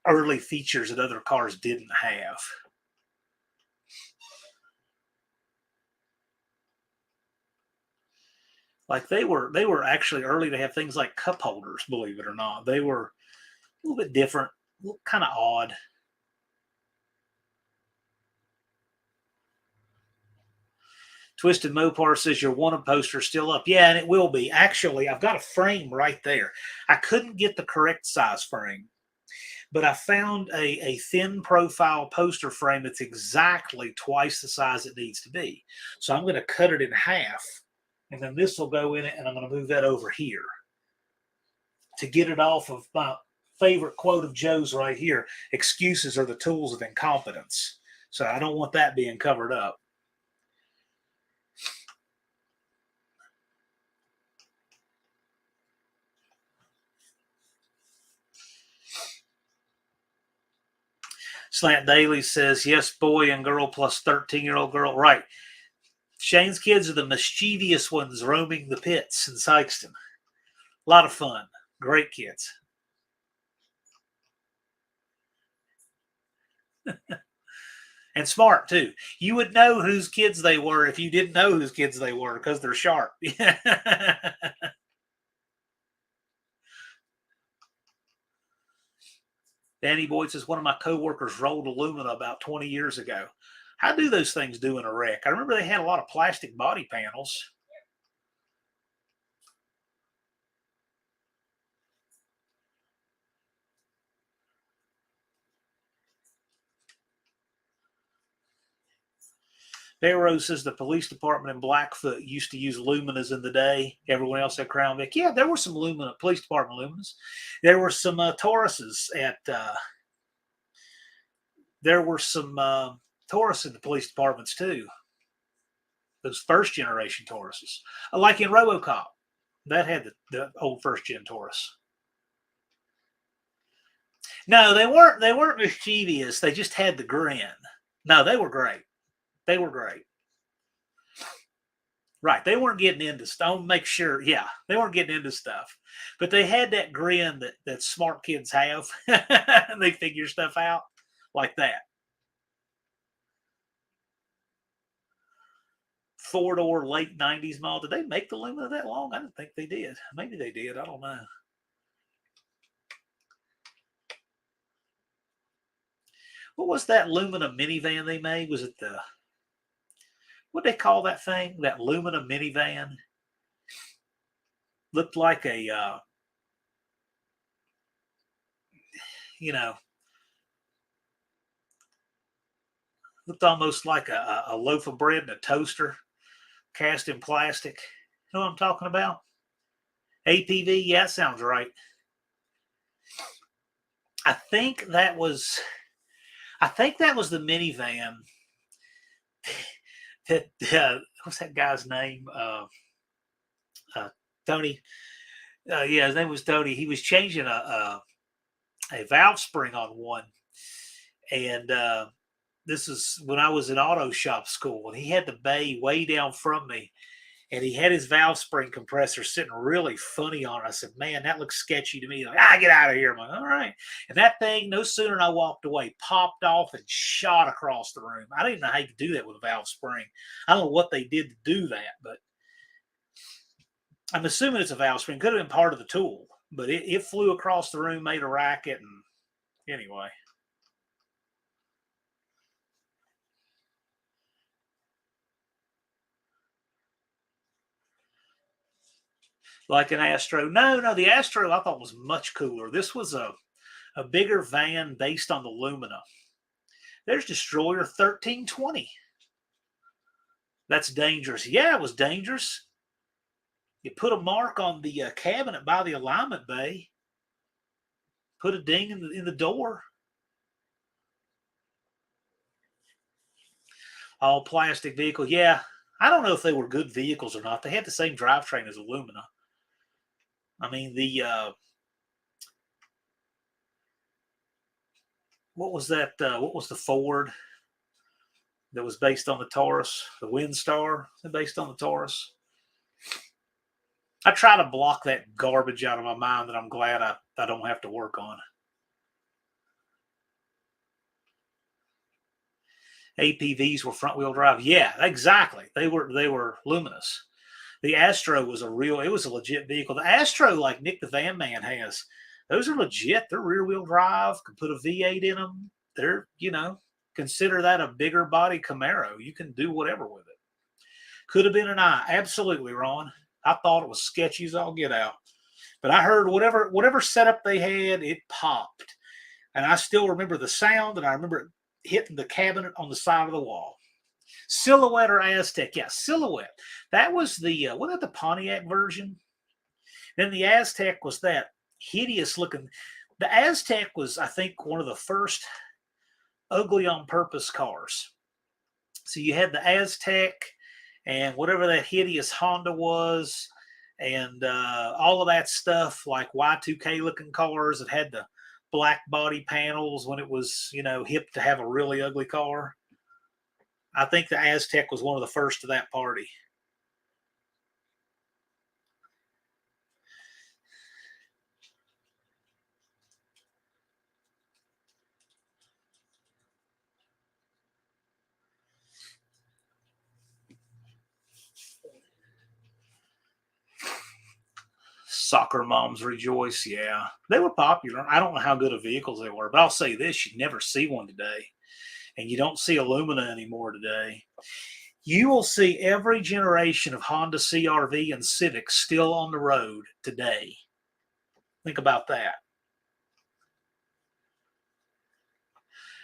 early features that other cars didn't have. Like they were actually early to have things like cup holders, believe it or not. They were a little bit different, kind of odd. Twisted Mopar says your wanted poster still up. Yeah, and it will be. Actually, I've got a frame right there. I couldn't get the correct size frame, but I found a thin profile poster frame that's exactly twice the size it needs to be. So I'm going to cut it in half, and then this will go in it, and I'm going to move that over here to get it off of my favorite quote of Joe's right here. Excuses are the tools of incompetence. So I don't want that being covered up. Slant Daily says, yes, boy and girl plus 13-year-old girl. Right. Shane's kids are the mischievous ones roaming the pits in Sykeston. A lot of fun. Great kids. And smart, too. You would know whose kids they were if you didn't know whose kids they were because they're sharp. Danny Boyd says, one of my coworkers rolled alumina about 20 years ago. How do those things do in a wreck? I remember they had a lot of plastic body panels. Rose says the police department in Blackfoot used to use luminas in the day. Everyone else had Crown Vic. Yeah, there were some lumina, police department luminas. There were some Tauruses at. There were some Taurus in the police departments too. Those first generation Tauruses, like in RoboCop, that had the old first gen Taurus. No, they weren't. They weren't mischievous. They just had the grin. No, they were great. They were great. Right. They weren't getting into stuff. Make sure. Yeah. They weren't getting into stuff. But they had that grin that smart kids have. They figure stuff out like that. 4-door late 90s model. Did they make the Lumina that long? I didn't think they did. Maybe they did. I don't know. What was that Lumina minivan they made? Was it what they call that thing? That Lumina minivan? Looked like a, looked almost like a loaf of bread in a toaster cast in plastic. You know what I'm talking about? APV? Yeah, that sounds right. I think that was the minivan that what's that guy's name? Tony. Yeah, his name was Tony. He was changing a valve spring on one, and this is when I was in auto shop school, and he had the bay way down from me, and he had his valve spring compressor sitting really funny on it. I said, man, that looks sketchy to me. Like, get out of here. I'm like, all right. And that thing, no sooner than I walked away, popped off and shot across the room. I didn't know how you could do that with a valve spring. I don't know what they did to do that, but I'm assuming it's a valve spring. Could have been part of the tool, but it flew across the room, made a racket, and anyway. Like an Astro. No, the Astro I thought was much cooler. This was a bigger van based on the Lumina. There's Destroyer 1320. That's dangerous. Yeah, it was dangerous. You put a mark on the cabinet by the alignment bay. Put a ding in the door. All plastic vehicle. Yeah, I don't know if they were good vehicles or not. They had the same drivetrain as a Lumina. I mean, what was that? What was the Ford that was based on the Taurus? The Windstar, based on the Taurus. I try to block that garbage out of my mind that I'm glad I don't have to work on. APVs were front wheel drive. Yeah, exactly. They were luminous. The Astro was it was a legit vehicle. The Astro, like Nick the Van Man has, those are legit. They're rear wheel drive. Can put a V8 in them. They're, consider that a bigger body Camaro. You can do whatever with it. Could have been an eye. Absolutely, Ron. I thought it was sketchy as all get out. But I heard whatever setup they had, it popped. And I still remember the sound, and I remember it hitting the cabinet on the side of the wall. Silhouette or Aztec? Yeah, Silhouette. That was wasn't that the Pontiac version? Then the Aztec was that hideous looking. The Aztec was, I think, one of the first ugly on purpose cars. So you had the Aztec and whatever that hideous Honda was, and all of that stuff, like Y2K looking cars that had the black body panels when it was, hip to have a really ugly car. I think the Aztec was one of the first of that party. Soccer moms rejoice. Yeah, they were popular. I don't know how good of vehicles they were, but I'll say this: you never see one today, and you don't see Illumina anymore today. You will see every generation of Honda CRV and Civic still on the road today. Think about that.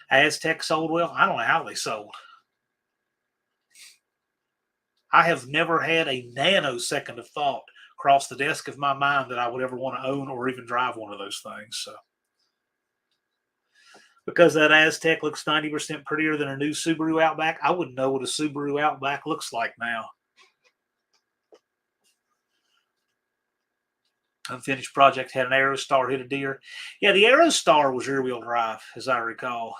Aztec sold well. I don't know how they sold. I have never had a nanosecond of thought cross the desk of my mind that I would ever want to own or even drive one of those things. So, because that Aztec looks 90% prettier than a new Subaru Outback, I wouldn't know what a Subaru Outback looks like now. Unfinished project had an Aerostar hit a deer. Yeah, the Aerostar was rear wheel drive, as I recall.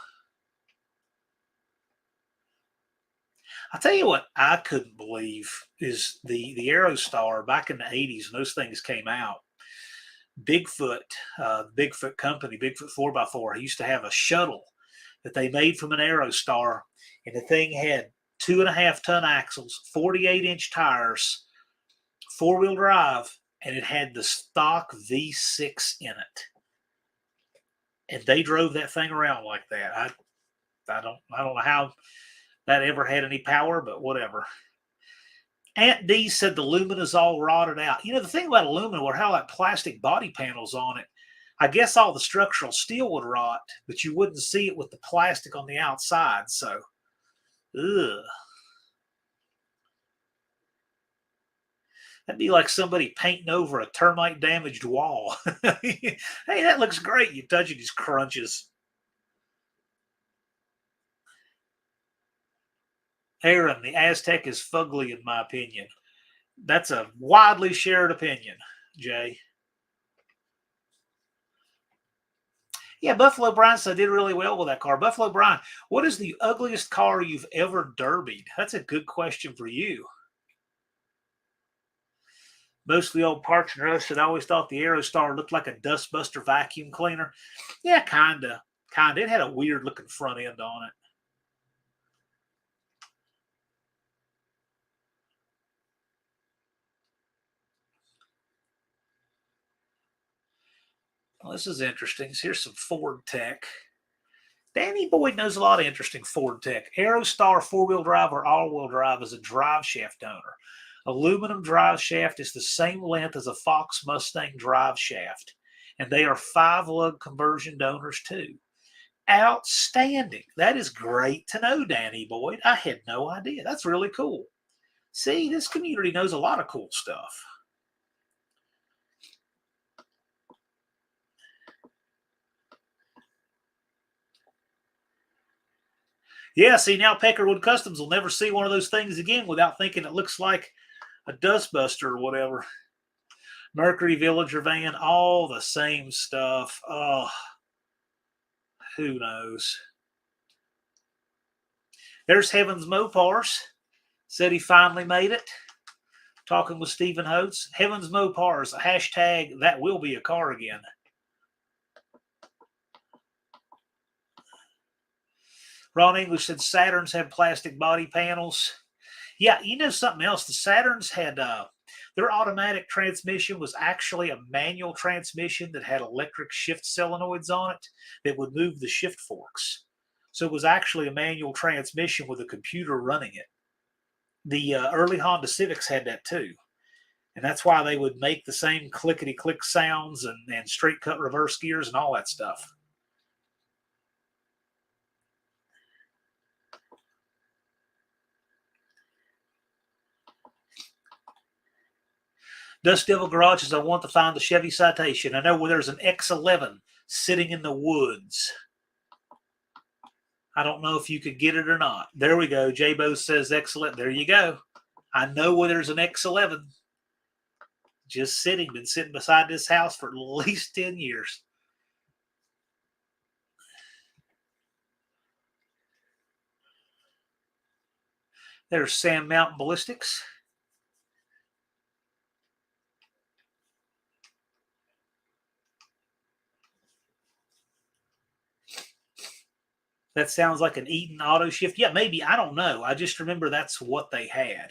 I'll tell you what I couldn't believe is the Aerostar back in the 80s when those things came out. Bigfoot, Bigfoot company, Bigfoot 4x4, he used to have a shuttle that they made from an Aerostar, and the thing had 2.5-ton axles, 48-inch tires, four-wheel drive, and it had the stock V6 in it. And they drove that thing around like that. I don't know how that ever had any power, but whatever. Aunt D said the lumina's all rotted out. The thing about aluminum were how that plastic body panels on it. I guess all the structural steel would rot, but you wouldn't see it with the plastic on the outside. So, ugh. That'd be like somebody painting over a termite damaged wall. Hey, that looks great. You touch it, these crunches. Aaron, the Aztec is fugly, in my opinion. That's a widely shared opinion, Jay. Yeah, Buffalo Brian said did really well with that car. Buffalo Brian, what is the ugliest car you've ever derbied? That's a good question for you. Mostly old parts and rust. I always thought the Aerostar looked like a dustbuster vacuum cleaner. Yeah, kinda. Kinda. It had a weird looking front end on it. Well, this is interesting. Here's some Ford tech. Danny Boyd knows a lot of interesting Ford tech. Aerostar four-wheel drive or all-wheel drive is a drive shaft donor. Aluminum drive shaft is the same length as a Fox Mustang drive shaft, and they are 5-lug conversion donors too. Outstanding. That is great to know, Danny Boyd. I had no idea. That's really cool. See, this community knows a lot of cool stuff. Yeah, see, now Peckerwood Customs will never see one of those things again without thinking it looks like a dustbuster or whatever. Mercury Villager van, all the same stuff. Oh, who knows? There's Heavens Mopars. Said he finally made it. Talking with Stephen Holtz. Heavens Mopars, hashtag that will be a car again. Ron English said Saturns have plastic body panels. Yeah, something else. The Saturns had their automatic transmission was actually a manual transmission that had electric shift solenoids on it that would move the shift forks. So it was actually a manual transmission with a computer running it. The early Honda Civics had that too. And that's why they would make the same clickety click sounds and straight cut reverse gears and all that stuff. Dust Devil Garage says, I want to find the Chevy Citation. I know where there's an X11 sitting in the woods. I don't know if you could get it or not. There we go. J-Bo says excellent. There you go. I know where there's an X11. Just sitting. Been sitting beside this house for at least 10 years. There's Sand Mountain Ballistics. That sounds like an Eaton auto shift. Yeah, maybe. I don't know. I just remember that's what they had.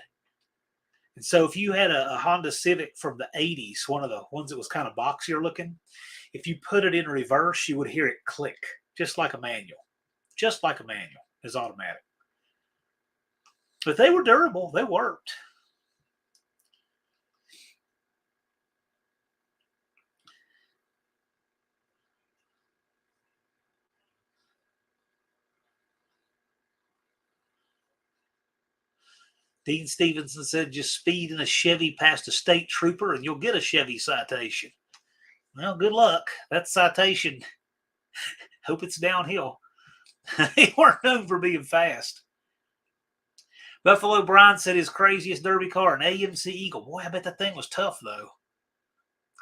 And so if you had a Honda Civic from the 80s, one of the ones that was kind of boxier looking, if you put it in reverse, you would hear it click, just like a manual. Just like a manual is automatic. But they were durable. They worked. Dean Stevenson said, just speed in a Chevy past a state trooper and you'll get a Chevy citation. Well, good luck. That citation, hope it's downhill. They weren't known for being fast. Buffalo Brian said his craziest derby car, an AMC Eagle. Boy, I bet that thing was tough, though.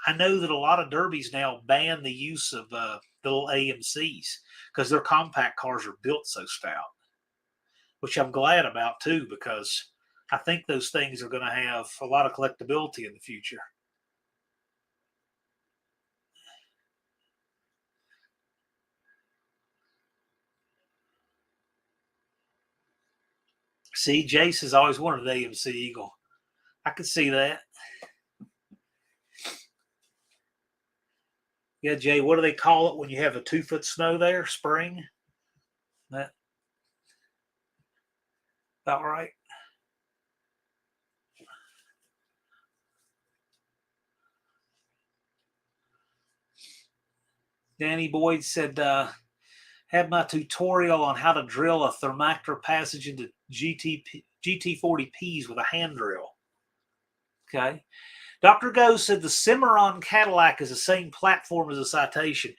I know that a lot of derbies now ban the use of the little AMCs because their compact cars are built so stout, which I'm glad about, too, because I think those things are going to have a lot of collectability in the future. See, Jace has always wanted an AMC Eagle. I could see that. Yeah, Jay, what do they call it when you have a 2-foot snow there? Spring? That about right? Danny Boyd said, had my tutorial on how to drill a thermactor passage into GT40Ps with a hand drill. Okay. Dr. Go said the Cimarron Cadillac is the same platform as a Citation.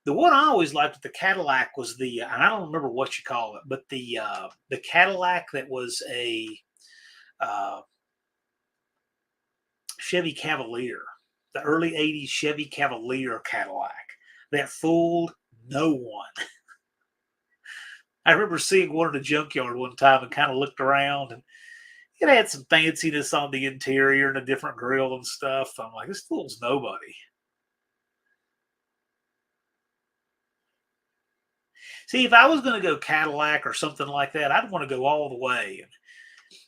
The one I always liked with the Cadillac was the, and I don't remember what you call it, but the Cadillac that was a Chevy Cavalier, the early 80s Chevy Cavalier Cadillac that fooled no one. I remember seeing one in a junkyard one time and kind of looked around, and it had some fanciness on the interior and a different grill and stuff. I'm like, this fools nobody. See, if I was going to go Cadillac or something like that, I'd want to go all the way and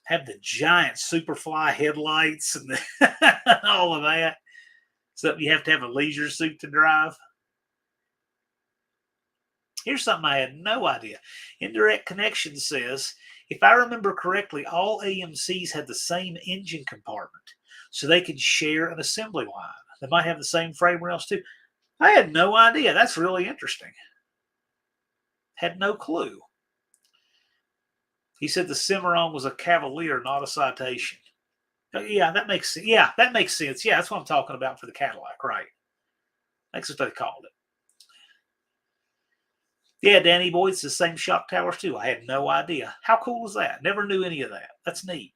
have the giant Superfly headlights and all of that. Something you have to have a leisure suit to drive. Here's something I had no idea. Indirect Connection says, if I remember correctly, all AMCs had the same engine compartment, so they could share an assembly line. They might have the same frame rails too. I had no idea. That's really interesting. Had no clue. He said the Cimarron was a Cavalier, not a Citation. Yeah, that makes sense. Yeah, that makes sense. Yeah, that's what I'm talking about for the Cadillac, right? That's what they called it. Yeah, Danny Boyd, it's the same shock towers too. I had no idea. How cool is that? Never knew any of that. That's neat.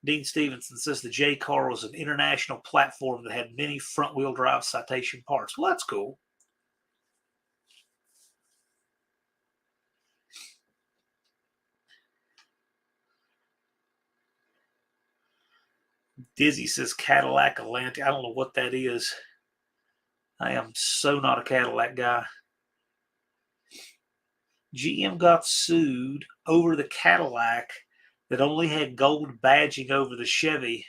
Dean Stevenson says the J car was an international platform that had many front-wheel drive Citation parts. Well, that's cool. Dizzy says Cadillac Atlantic. I don't know what that is. I am so not a Cadillac guy. GM got sued over the Cadillac that only had gold badging over the Chevy.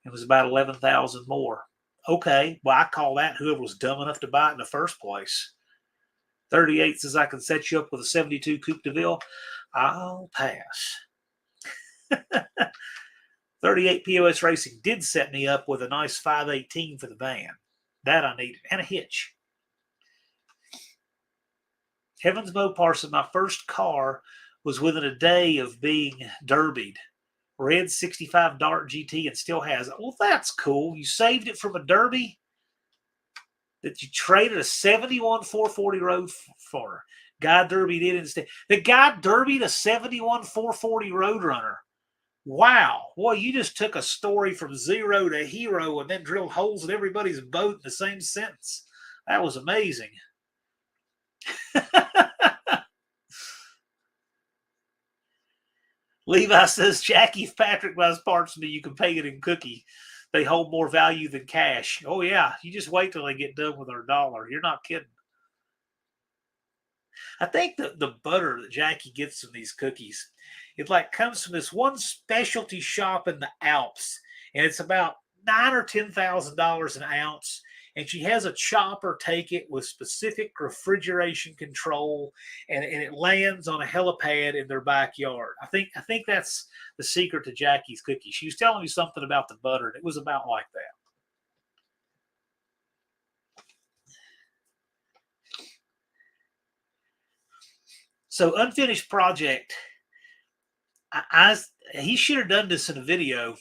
It was about 11,000 more. Okay, well, I call that whoever was dumb enough to buy it in the first place. 38 says I can set you up with a 72 Coupe de Ville. I'll pass. 38 POS Racing did set me up with a nice 518 for the van. That I needed. And a hitch. Heavens Mopar said my first car was within a day of being derbied. Red 65 Dart GT and still has it. Well, that's cool. You saved it from a derby that you traded a 71 440 road for. Guy derbied it instead. The guy derbied a 71 440 Roadrunner. Wow. Boy, you just took a story from zero to hero and then drilled holes in everybody's boat in the same sentence. That was amazing. Levi says, Jackie, if Patrick buys parts from me, you can pay it in cookie. They hold more value than cash. Oh, yeah. You just wait till they get done with their dollar. You're not kidding. I think the butter that Jackie gets from these cookies, it like comes from this one specialty shop in the Alps, and it's about $9,000 or $10,000 an ounce. And she has a chopper take it with specific refrigeration control, and it lands on a helipad in their backyard. I think that's the secret to Jackie's cookies. She was telling me something about the butter, and it was about like that. So unfinished project. He should have done this in a video.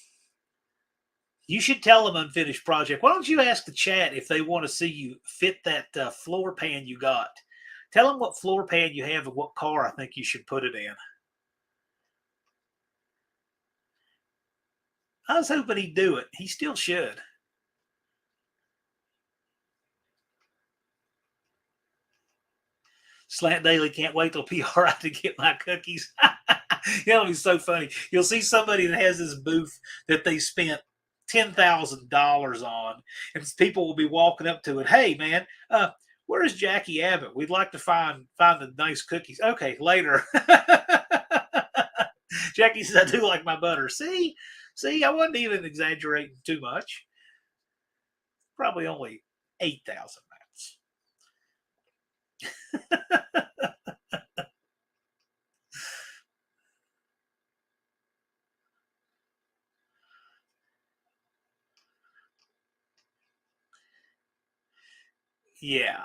You should tell them unfinished project. Why don't you ask the chat if they want to see you fit that floor pan you got? Tell them what floor pan you have and what car I think you should put it in. I was hoping he'd do it. He still should. Slant Daily can't wait till PRI to get my cookies. It'll be so funny. You'll see somebody that has this booth that they spent $10,000 on, and people will be walking up to it. Hey, man, where is Jackie Abbott? We'd like to find the nice cookies. Okay, later. Jackie says, I do like my butter. See, I wasn't even exaggerating too much. Probably only 8,000 pounds. Yeah.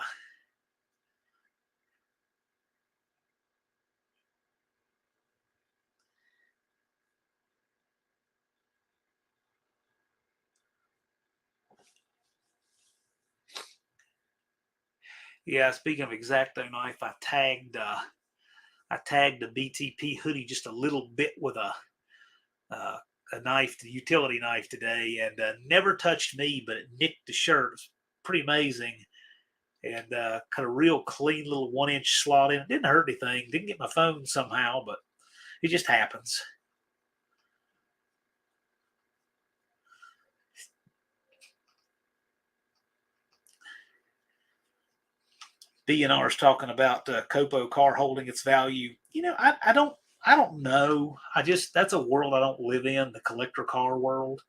Yeah, speaking of X-Acto knife, I tagged the BTP hoodie just a little bit with a knife, the utility knife today, and never touched me, but it nicked the shirt. It's pretty amazing, and cut a real clean little 1-inch slot in. It didn't hurt anything. Didn't get my phone somehow, but it just happens. DNR is talking about Copo car holding its value. I don't know. That's a world I don't live in, the collector car world.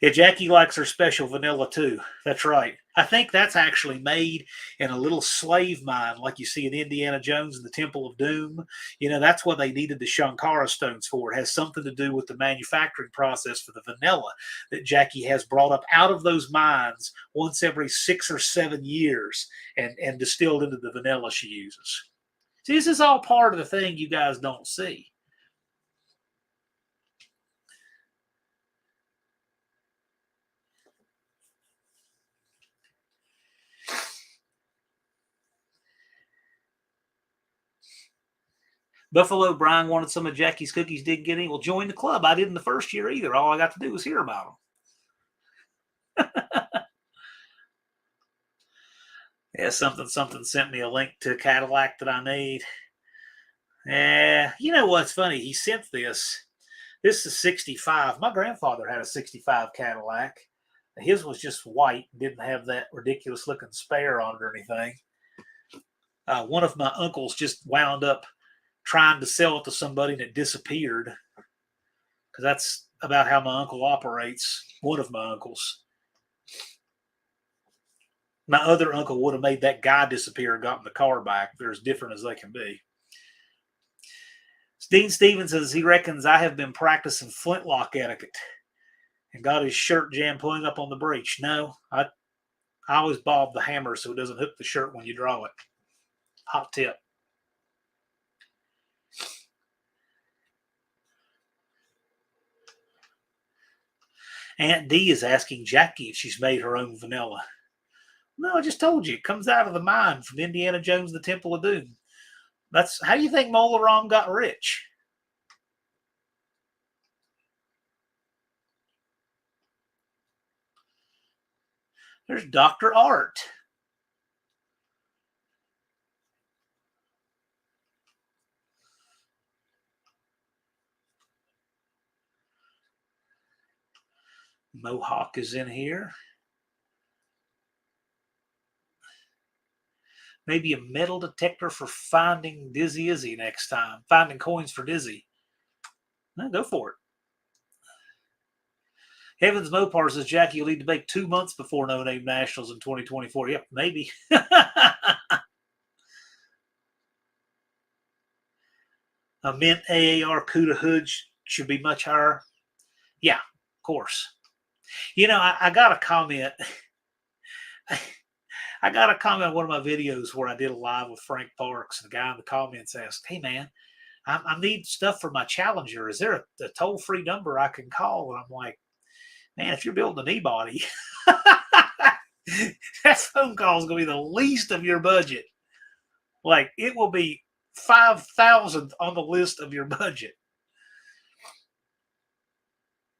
Yeah, Jackie likes her special vanilla too. That's right. I think that's actually made in a little slave mine, like you see in Indiana Jones and the Temple of Doom. That's what they needed the Shankara stones for. It has something to do with the manufacturing process for the vanilla that Jackie has brought up out of those mines once every 6 or 7 years and distilled into the vanilla she uses. See, this is all part of the thing you guys don't see. Buffalo Brian wanted some of Jackie's cookies, didn't get any. Well, join the club. I didn't the first year either. All I got to do was hear about them. Yeah, something sent me a link to a Cadillac that I need. You know what's funny? He sent this. This is 65. My grandfather had a 65 Cadillac. His was just white, didn't have that ridiculous looking spare on it or anything. One of my uncles just wound up trying to sell it to somebody and it disappeared, because that's about how my uncle operates. One of my uncles. My other uncle would have made that guy disappear and gotten the car back. They're as different as they can be. Dean Stevens says he reckons I have been practicing flintlock etiquette and got his shirt jammed pulling up on the breech. No, I always bob the hammer so it doesn't hook the shirt when you draw it. Hot tip. Aunt D is asking Jackie if she's made her own vanilla. No, I just told you. It comes out of the mine from Indiana Jones, the Temple of Doom. That's how do you think Mola Ram got rich? There's Dr. Art. Mohawk is in here. Maybe a metal detector for finding Dizzy Izzy next time. Finding coins for Dizzy. No, go for it. Heavens Mopar says Jackie will need to make 2 months before No Name Nationals in 2024. Yep, maybe. A mint AAR CUDA hood should be much higher. Yeah, of course. You know, I got a comment. I got a comment on one of my videos where I did a live with Frank Parks, and the guy in the comments asked, "Hey man, I need stuff for my Challenger. Is there a toll free number I can call?" And I'm like, "Man, if you're building an e-body, that phone call is going to be the least of your budget. Like it will be 5,000 on the list of your budget."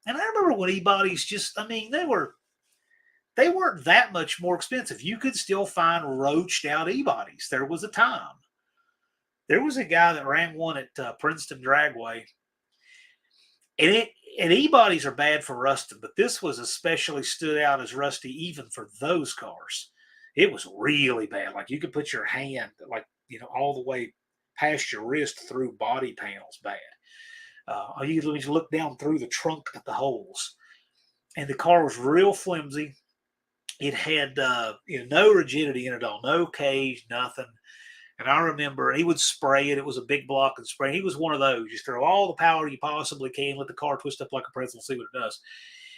And I remember when e-bodies just, I mean, they weren't that much more expensive. You could still find roached out e-bodies. There was a time. There was a guy that ran one at Princeton Dragway, and e-bodies are bad for rusting, but this was especially stood out as rusty even for those cars. It was really bad. Like you could put your hand, like all the way past your wrist through body panels. Bad. You could look down through the trunk at the holes, and the car was real flimsy. It had no rigidity in it all, no cage, nothing. And I remember he would spray it. It was a big block and spray. He was one of those. You throw all the power you possibly can, let the car twist up like a pretzel, see what it does.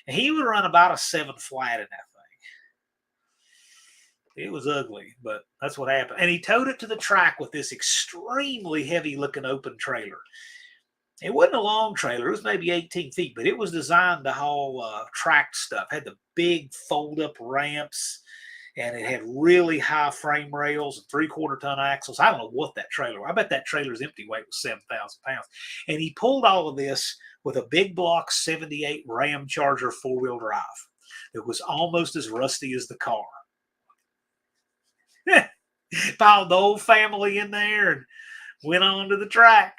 And he would run about a 7 flat in that thing. It was ugly, but that's what happened. And he towed it to the track with this extremely heavy looking open trailer. It wasn't a long trailer. It was maybe 18 feet, but it was designed to haul tracked stuff. Had the big fold up ramps, and it had really high frame rails and 3/4 ton axles. I don't know what that trailer was. I bet that trailer's empty weight was 7,000 pounds. And he pulled all of this with a big block 78 Ram Charger 4-wheel drive. It was almost as rusty as the car. Piled the whole family in there and went on to the track.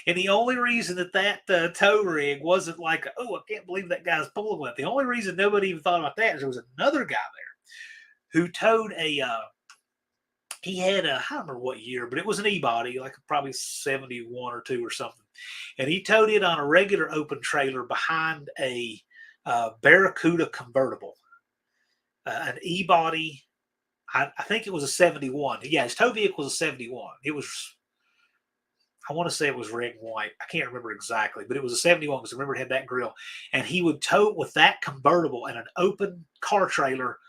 And the only reason that tow rig wasn't like, oh, I can't believe that guy's pulling with it. The only reason nobody even thought about that is there was another guy there who towed he had I don't remember what year, but it was an e-body, like probably 71 or 2 or something. And he towed it on a regular open trailer behind a Barracuda convertible, an e-body. I think it was a 71. Yeah, his tow vehicle was a 71. I want to say it was red and white. I can't remember exactly, but it was a 71 because I remember it had that grill. And he would tow it with that convertible and an open car trailer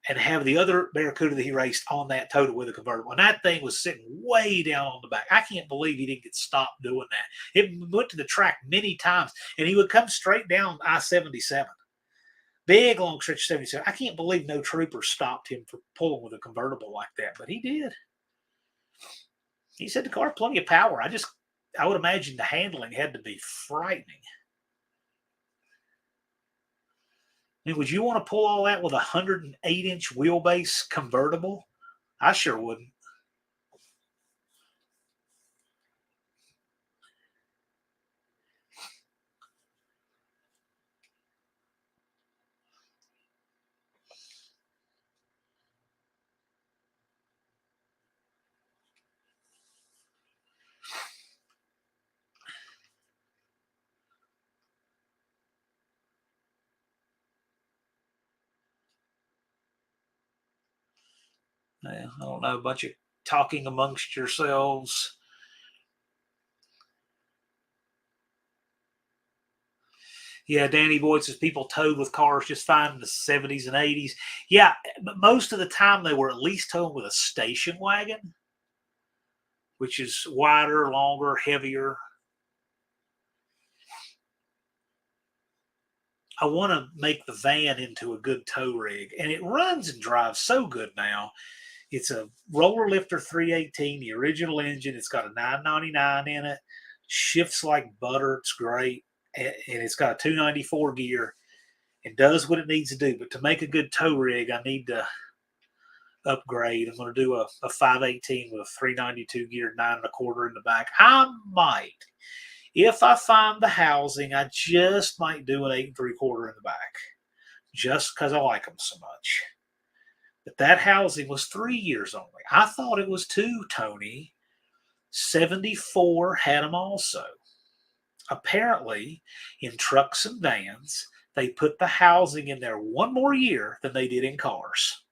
and have the other Barracuda that he raced on that towed with a convertible. And that thing was sitting way down on the back. I can't believe he didn't get stopped doing that. It went to the track many times, and he would come straight down I-77. Big, long stretch 77. I can't believe no trooper stopped him for pulling with a convertible like that, but he did. He said the car had plenty of power. I would imagine the handling had to be frightening. I mean, would you want to pull all that with a 108-inch wheelbase convertible? I sure wouldn't. I don't know, a bunch of talking amongst yourselves. Yeah, Danny Boyd says people towed with cars just fine in the 70s and 80s. Yeah, but most of the time they were at least towing with a station wagon, which is wider, longer, heavier. I want to make the van into a good tow rig, and it runs and drives so good now. It's a roller lifter 318, the original engine. It's got a 999 in it, shifts like butter. It's great, and it's got a 294 gear. It does what it needs to do. But to make a good tow rig, I need to upgrade. I'm going to do a 518 with a 392 gear, 9 1/4 in the back. I might, if I find the housing, I just might do an 8 3/4 in the back, just because I like them so much. But that housing was 3 years only. I thought it was two, Tony. 74 had them also. Apparently, in trucks and vans, they put the housing in there one more year than they did in cars.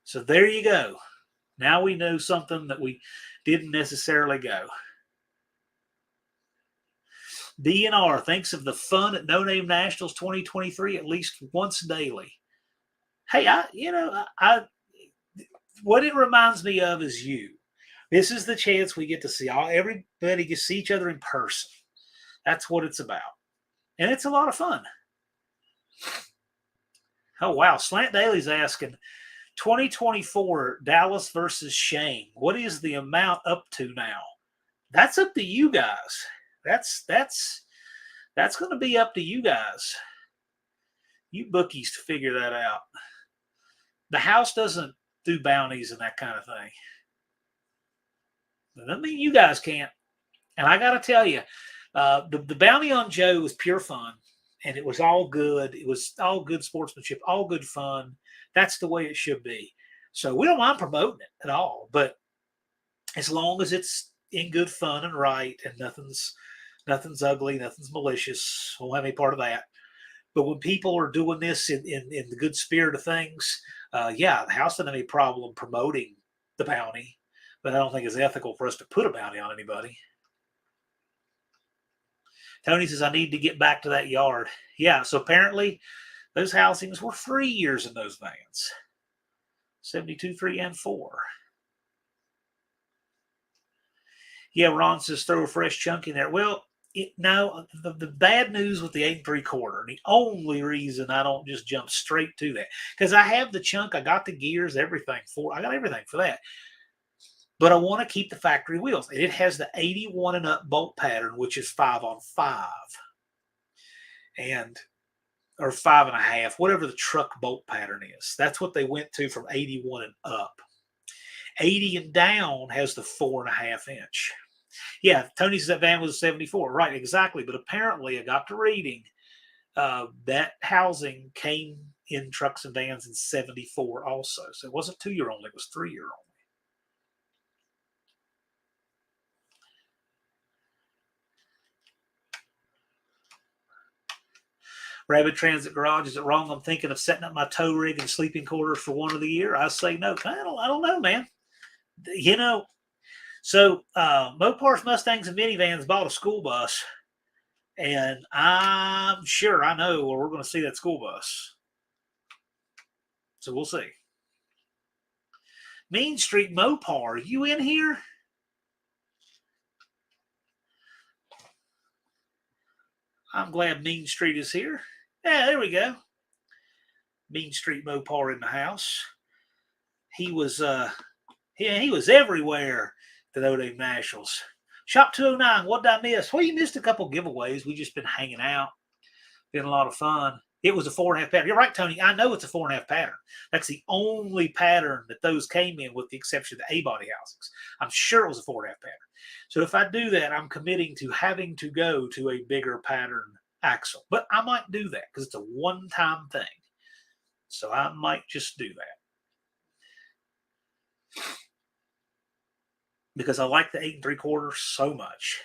So there you go. Now we know something that we didn't necessarily go. DNR thinks of the fun at No Name Nationals 2023 at least once daily. Hey, what it reminds me of is you. This is the chance we get to see everybody get to see each other in person. That's what it's about. And it's a lot of fun. Oh, wow. Slant Daily's asking, 2024 Dallas versus Shane. What is the amount up to now? That's up to you guys. That's going to be up to you guys. You bookies to figure that out. The house doesn't do bounties and that kind of thing. That doesn't mean you guys can't. And I got to tell you, the bounty on Joe was pure fun, and it was all good. It was all good sportsmanship, all good fun. That's the way it should be. So we don't mind promoting it at all, but as long as it's in good fun and right, and nothing's ugly, nothing's malicious, we won't have any part of that. But when people are doing this in the good spirit of things, the house doesn't have any problem promoting the bounty, but I don't think it's ethical for us to put a bounty on anybody. Tony says, I need to get back to that yard. Yeah, so apparently those housings were 3 years in those vans. 72, 3, and 4. Yeah, Ron says, throw a fresh chunk in there. Well, the bad news with the 8 3/4, the only reason I don't just jump straight to that, because I have the chunk, I got the gears, everything I got everything for that. But I want to keep the factory wheels. It has the 81 and up bolt pattern, which is 5 on 5. Or 5.5, whatever the truck bolt pattern is. That's what they went to from 81 and up. 80 and down has the 4.5 inch. Yeah, Tony says that van was a 74. Right, exactly. But apparently I got to reading that housing came in trucks and vans in 74 also. So it wasn't 2 year only, it was 3 year only. Rabbit Transit Garage, is it wrong? I'm thinking of setting up my tow rig and sleeping quarters for one of the year. I say no. I don't know, man. So Mopar's Mustangs and minivans bought a school bus, and I'm sure I know where we're going to see that school bus. So we'll see. Mean Street Mopar, are you in here? I'm glad Mean Street is here. Yeah, there we go. Mean Street Mopar in the house. He was everywhere at the No Name Nationals. Shop 209, what did I miss? Well, you missed a couple giveaways. We just been hanging out. Been a lot of fun. It was a 4.5 pattern. You're right, Tony. I know it's a 4.5 pattern. That's the only pattern that those came in, with the exception of the A-body housings. I'm sure it was a 4.5 pattern. So if I do that, I'm committing to having to go to a bigger pattern axle. But I might do that because it's a one-time thing. So I might just do that. Because I like the 8 3/4 so much.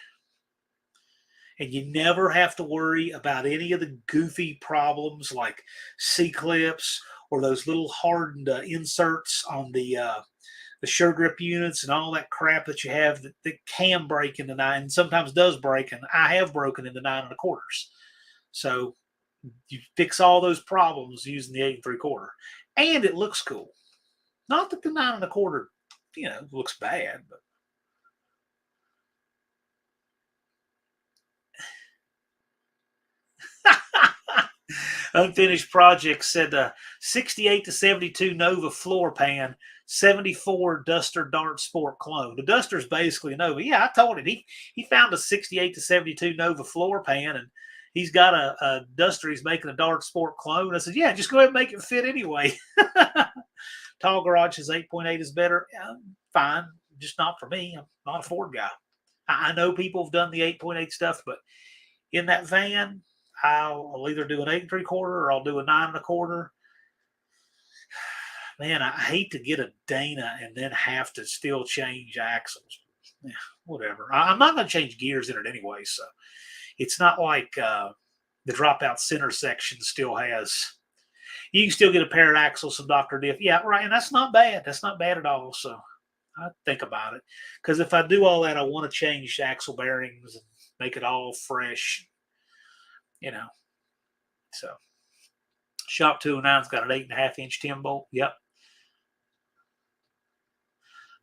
And you never have to worry about any of the goofy problems like C-clips or those little hardened inserts on the sure grip units and all that crap that you have that can break in the 9, and sometimes does break, and I have broken in the 9 1/4. So you fix all those problems using the 8 3/4, and it looks cool. Not that the 9 1/4, looks bad, but Unfinished Project said 68 to 72 Nova floor pan, 74 Duster Dart Sport clone. The Duster's basically a Nova. Yeah, I told him he found a 68 to 72 Nova floor pan, and he's got a Duster he's making a Dart Sport clone. I said, yeah, just go ahead and make it fit anyway. Tall Garage says 8.8 is better. Fine, just not for me. I'm not a Ford guy. I know people have done the 8.8 stuff, but in that van, I'll either do an 8 3/4 or I'll do a 9 1/4. Man, I hate to get a Dana and then have to still change axles. Yeah, whatever. I'm not going to change gears in it anyway, so it's not like the dropout center section still has. You can still get a pair of axles from Dr. Diff. Yeah, right, and that's not bad. That's not bad at all. So I think about it, because if I do all that, I want to change axle bearings and make it all fresh. So Shop 209's got an 8.5-inch 10 bolt. Yep.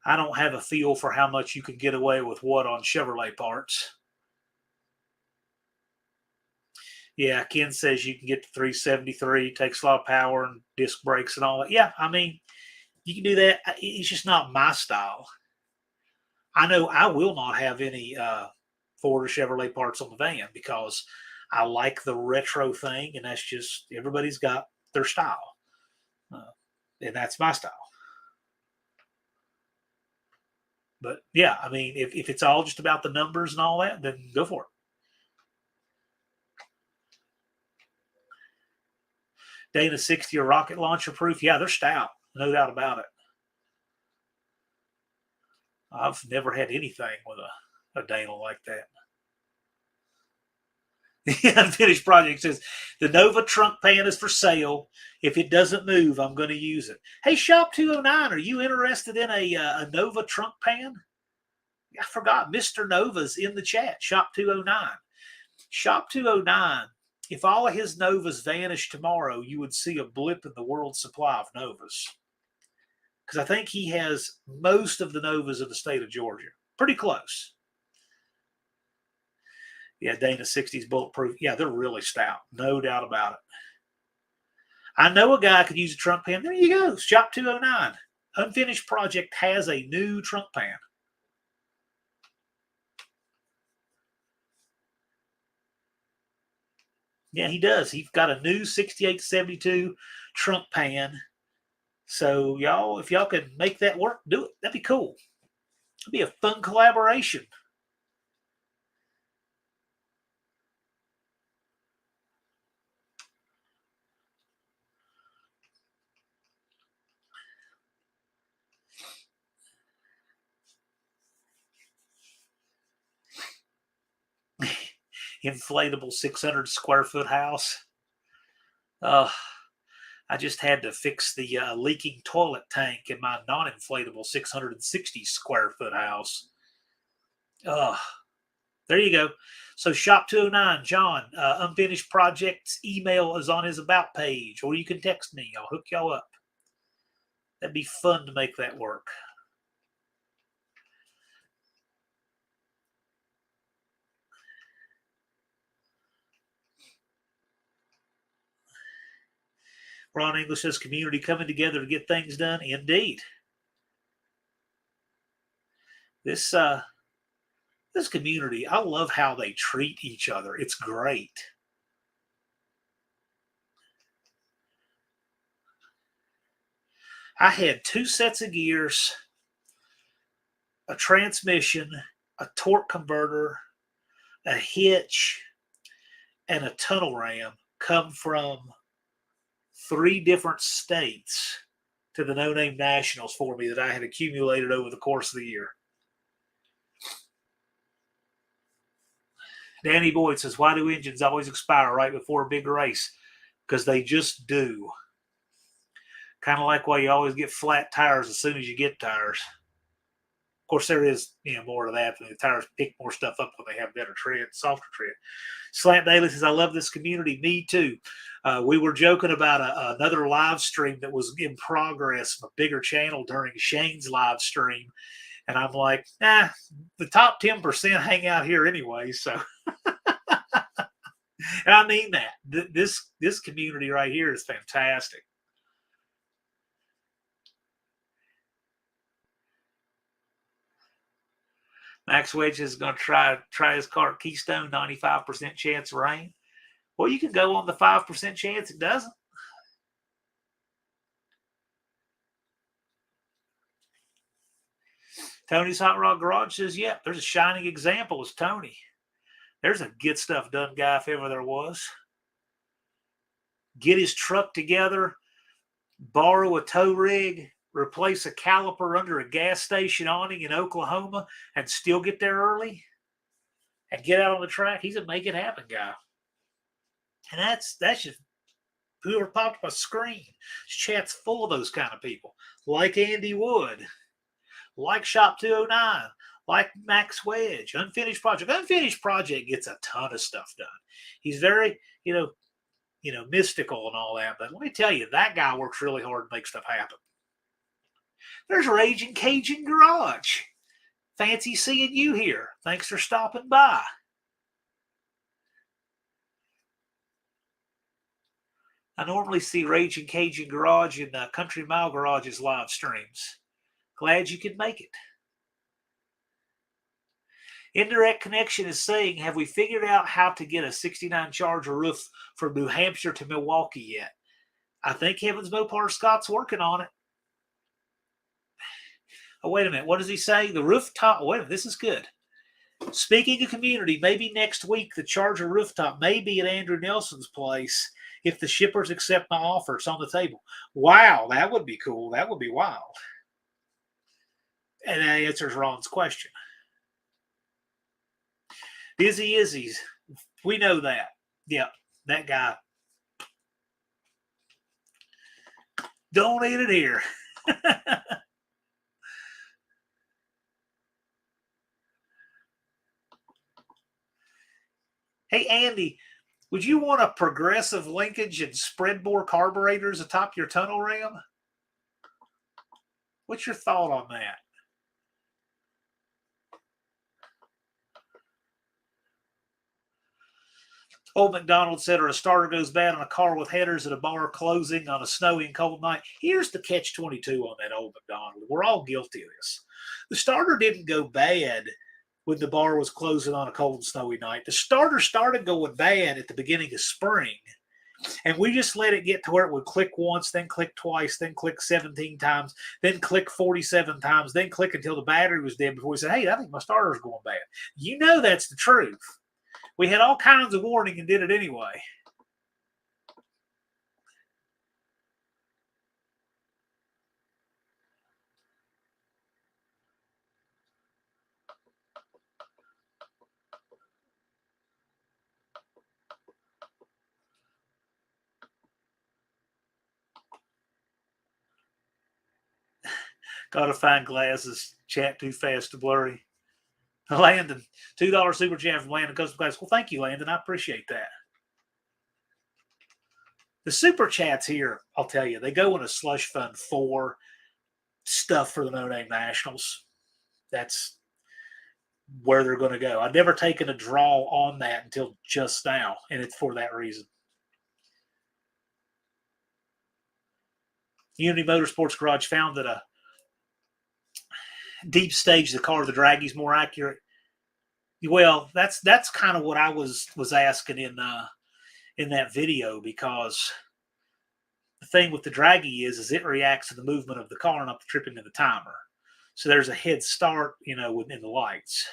I don't have a feel for how much you can get away with what on Chevrolet parts. Yeah, Ken says you can get to 373, takes a lot of power and disc brakes and all that. Yeah, I mean, you can do that. It's just not my style. I know I will not have any Ford or Chevrolet parts on the van because I like the retro thing, and that's just everybody's got their style, and that's my style. But yeah, I mean, if it's all just about the numbers and all that, then go for it. Dana 60 are rocket launcher proof. Yeah, they're stout, no doubt about it. I've never had anything with a Dana like that. The Unfinished Project says the Nova trunk pan is for sale. If it doesn't move, I'm going to use it. Hey, Shop 209, are you interested in a Nova trunk pan? I forgot. Mr. Nova's in the chat. Shop 209. Shop 209. If all of his Novas vanished tomorrow, you would see a blip in the world supply of Novas. Because I think he has most of the Novas in the state of Georgia. Pretty close. Yeah, Dana 60's bulletproof. Yeah, they're really stout. No doubt about it. I know a guy could use a trunk pan. There you go. Shop 209. Unfinished Project has a new trunk pan. Yeah, he does. He's got a new 6872 trunk pan. So y'all, if y'all could make that work, do it. That'd be cool. It'd be a fun collaboration. Inflatable 600 square foot house. I just had to fix the leaking toilet tank in my non-inflatable 660 square foot house. There you go. So Shop 209, John, Unfinished Project's email is on his about page, or you can text me. I'll hook y'all up. That'd be fun to make that work. Ron English says community coming together to get things done. Indeed. This community, I love how they treat each other. It's great. I had 2 sets of gears, a transmission, a torque converter, a hitch, and a tunnel ram come from 3 different states to the No Name Nationals for me that I had accumulated over the course of the year. Danny Boyd says, why do engines always expire right before a big race? Because they just do. Kind of like why you always get flat tires as soon as you get tires. Of course, there is more to that. The tires pick more stuff up when they have better tread, softer tread. Slant Daily says, I love this community. Me too. We were joking about another live stream that was in progress from a bigger channel during Shane's live stream. And I'm like, the top 10% hang out here anyway. So And I mean that. This community right here is fantastic. Max Wedge is going to try his car at Keystone, 95% chance of rain. Well, you can go on the 5% chance it doesn't. Tony's Hot Rod Garage says, yeah, there's a shining example as Tony. There's a get stuff done guy if ever there was. Get his truck together, borrow a tow rig, replace a caliper under a gas station awning in Oklahoma, and still get there early and get out on the track. He's a make it happen guy. And that's just whoever popped up my screen. Chat's full of those kind of people. Like Andy Wood, like Shop 209, like Max Wedge. Unfinished Project. Unfinished Project gets a ton of stuff done. He's very, mystical and all that. But let me tell you, that guy works really hard to make stuff happen. There's Raging Cajun Garage. Fancy seeing you here. Thanks for stopping by. I normally see Raging Cajun Garage and Country Mile Garage's live streams. Glad you could make it. Indirect Connection is saying, have we figured out how to get a 69 Charger roof from New Hampshire to Milwaukee yet? I think Heavens Mopar Scott's working on it. Oh, wait a minute. What does he say? The rooftop. Wait a minute. This is good. Speaking of community, maybe next week the Charger rooftop may be at Andrew Nelson's place if the shippers accept my offer. It's on the table. Wow, that would be cool. That would be wild. And that answers Ron's question. Busy Izzy's. We know that. Yeah, that guy. Don't eat it here. Hey, Andy, would you want a progressive linkage and spread bore carburetors atop your tunnel ram? What's your thought on that? Old McDonald said, or a starter goes bad on a car with headers at a bar closing on a snowy and cold night. Here's the catch-22 on that, Old McDonald. We're all guilty of this. The starter didn't go bad when the bar was closing on a cold and snowy night. The starter started going bad at the beginning of spring, and we just let it get to where it would click once, then click twice, then click 17 times, then click 47 times, then click until the battery was dead before we said, hey, I think my starter's going bad. You know that's the truth. We had all kinds of warning and did it anyway. Gotta find glasses. Chat too fast to blurry. Landon, $2 super chat from Landon Custom Glass. Well, thank you, Landon. I appreciate that. The super chats here, I'll tell you, they go in a slush fund for stuff for the No Name Nationals. That's where they're going to go. I've never taken a draw on that until just now, and it's for that reason. Unity Motorsports Garage found that a deep stage the car of the Draggy's more accurate. Well, that's kind of what I was asking in that video, because the thing with the Draggy is it reacts to the movement of the car, not the tripping of the timer. So there's a head start, within the lights.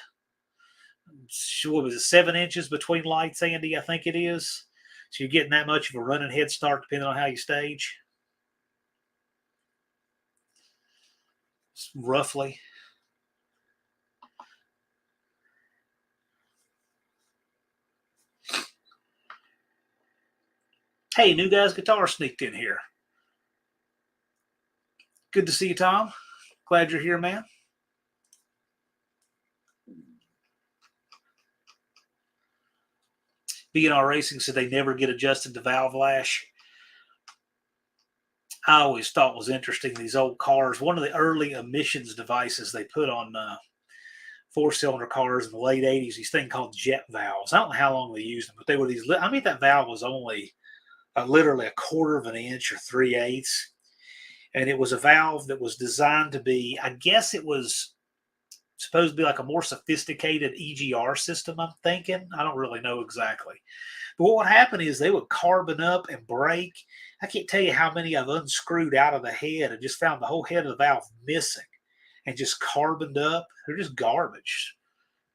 What was it, 7 inches between lights, Andy? I think it is. So you're getting that much of a running head start depending on how you stage. Roughly. Hey, New Guy's Guitar sneaked in here. Good to see you, Tom. Glad you're here, man. B&R Racing said they never get adjusted to valve lash. I always thought was interesting, these old cars. One of the early emissions devices they put on four-cylinder cars in the late 80s, these things called jet valves. I don't know how long they used them, but they were these. I mean, that valve was only literally a quarter of an inch or 3/8. And it was a valve that was designed to be, I guess it was supposed to be like a more sophisticated EGR system, I'm thinking. I don't really know exactly. But what would happen is they would carbon up and break. I can't tell you how many I've unscrewed out of the head and just found the whole head of the valve missing and just carboned up. They're just garbage.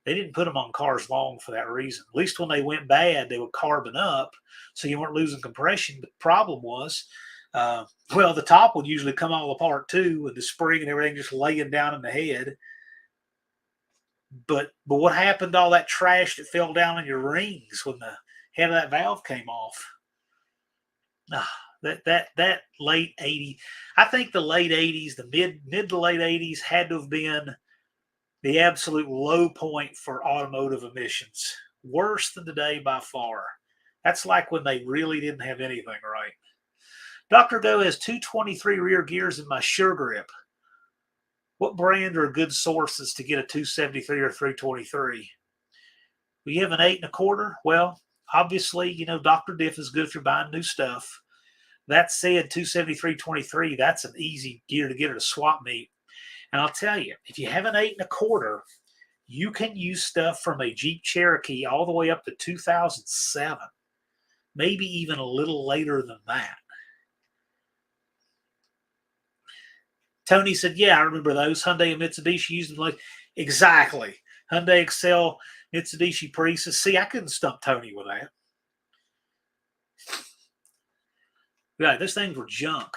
They didn't put them on cars long for that reason. At least when they went bad, they would carbon up so you weren't losing compression. But the problem was, well, the top would usually come all apart too, with the spring and everything just laying down in the head. But what happened to all that trash that fell down in your rings when the head of that valve came off? That late 80s, I think the late 80s, the mid to late 80s had to have been the absolute low point for automotive emissions. Worse than today by far. That's like when they really didn't have anything right. Dr. Doe has 223 rear gears in my Sure Grip. What brand are good sources to get a 273 or 323? Well, you have an 8 1/4. Well, obviously, Dr. Diff is good if you're buying new stuff. That said, 273/23, that's an easy gear to get at a swap meet. And I'll tell you, if you have an 8 1/4, you can use stuff from a Jeep Cherokee all the way up to 2007, maybe even a little later than that. Tony said, yeah, I remember those. Hyundai and Mitsubishi used them like, exactly. Hyundai Excel, Mitsubishi Prius. See, I couldn't stump Tony with that. Yeah, those things were junk.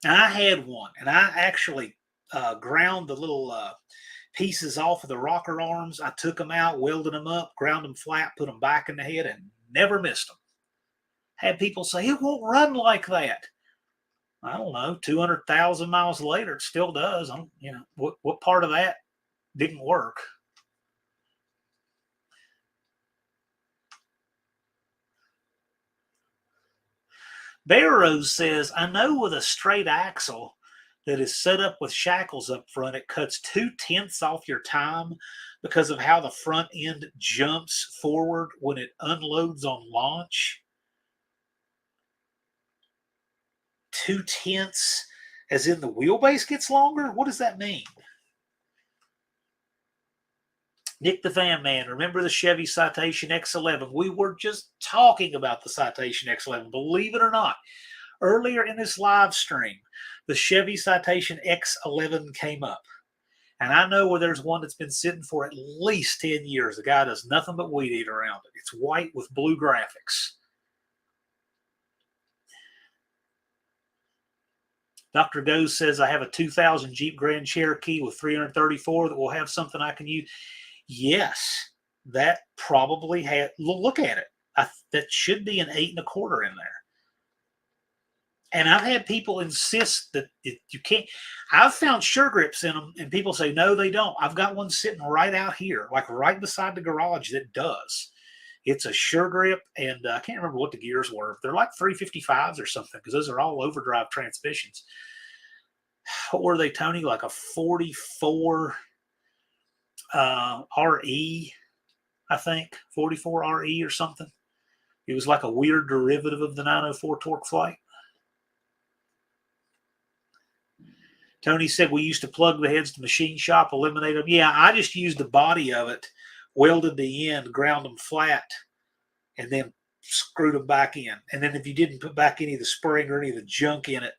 And I had one, and I actually ground the little pieces off of the rocker arms. I took them out, welded them up, ground them flat, put them back in the head, and never missed them. Had people say, it won't run like that. I don't know, 200,000 miles later, it still does. What part of that didn't work? Barrows says, I know with a straight axle that is set up with shackles up front, it cuts 2/10 off your time because of how the front end jumps forward when it unloads on launch. 2/10, as in the wheelbase gets longer? What does that mean? Nick the Van Man, remember the Chevy Citation X11? We were just talking about the Citation X11, believe it or not. Earlier in this live stream, the Chevy Citation X11 came up. And I know where there's one that's been sitting for at least 10 years. The guy does nothing but weed eat around it. It's white with blue graphics. Dr. Goes says, I have a 2000 Jeep Grand Cherokee with 334 that will have something I can use. Yes, that probably had, look at it. That should be an 8 1/4 in there. And I've had people insist that you can't. I've found Sure Grips in them, and people say, no, they don't. I've got one sitting right out here, like right beside the garage that does. It's a Sure Grip, and I can't remember what the gears were. They're like 355s or something, because those are all overdrive transmissions. What were they, Tony? Like a 44 RE, I think. 44 RE or something. It was like a weird derivative of the 904 Torque Flight. Tony said we used to plug the heads to machine shop, eliminate them. Yeah, I just used the body of it, welded the end, ground them flat, and then screwed them back in. And then if you didn't put back any of the spring or any of the junk in it,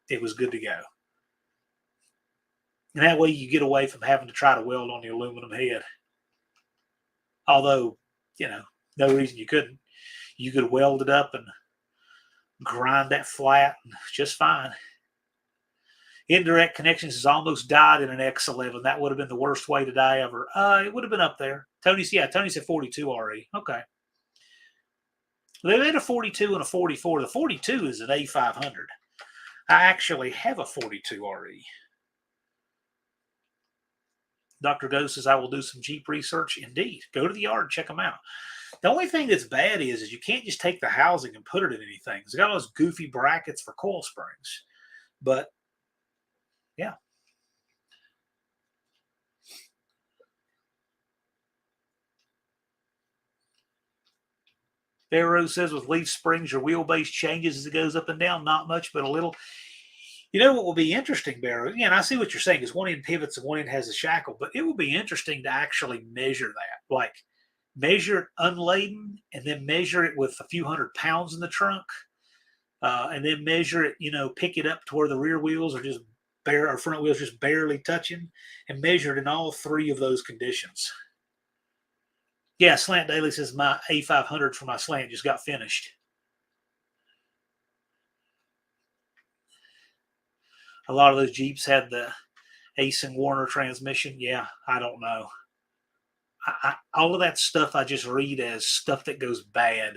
it was good to go. And that way you get away from having to try to weld on the aluminum head. Although, no reason you couldn't. You could weld it up and grind that flat just fine. Indirect connections has almost died in an X11. That would have been the worst way to die ever. It would have been up there. Tony said 42 RE. Okay. They made a 42 and a 44. The 42 is an A500. I actually have a 42 RE. Dr. Go says, I will do some Jeep research. Indeed. Go to the yard, check them out. The only thing that's bad is you can't just take the housing and put it in anything. It's got all those goofy brackets for coil springs. But, yeah. Barrow says with leaf springs, your wheelbase changes as it goes up and down. Not much, but a little. You know what will be interesting, Barrow? Again, I see what you're saying is one end pivots and one end has a shackle, but it will be interesting to actually measure that. Like measure it unladen and then measure it with a few 100 pounds in the trunk. And then measure it, pick it up to where the rear wheels are just bare, or front wheels just barely touching, and measure it in all three of those conditions. Yeah, Slant Daily says my A500 for my slant just got finished. A lot of those Jeeps had the Ace and Warner transmission. Yeah, I don't know. All of that stuff I just read as stuff that goes bad.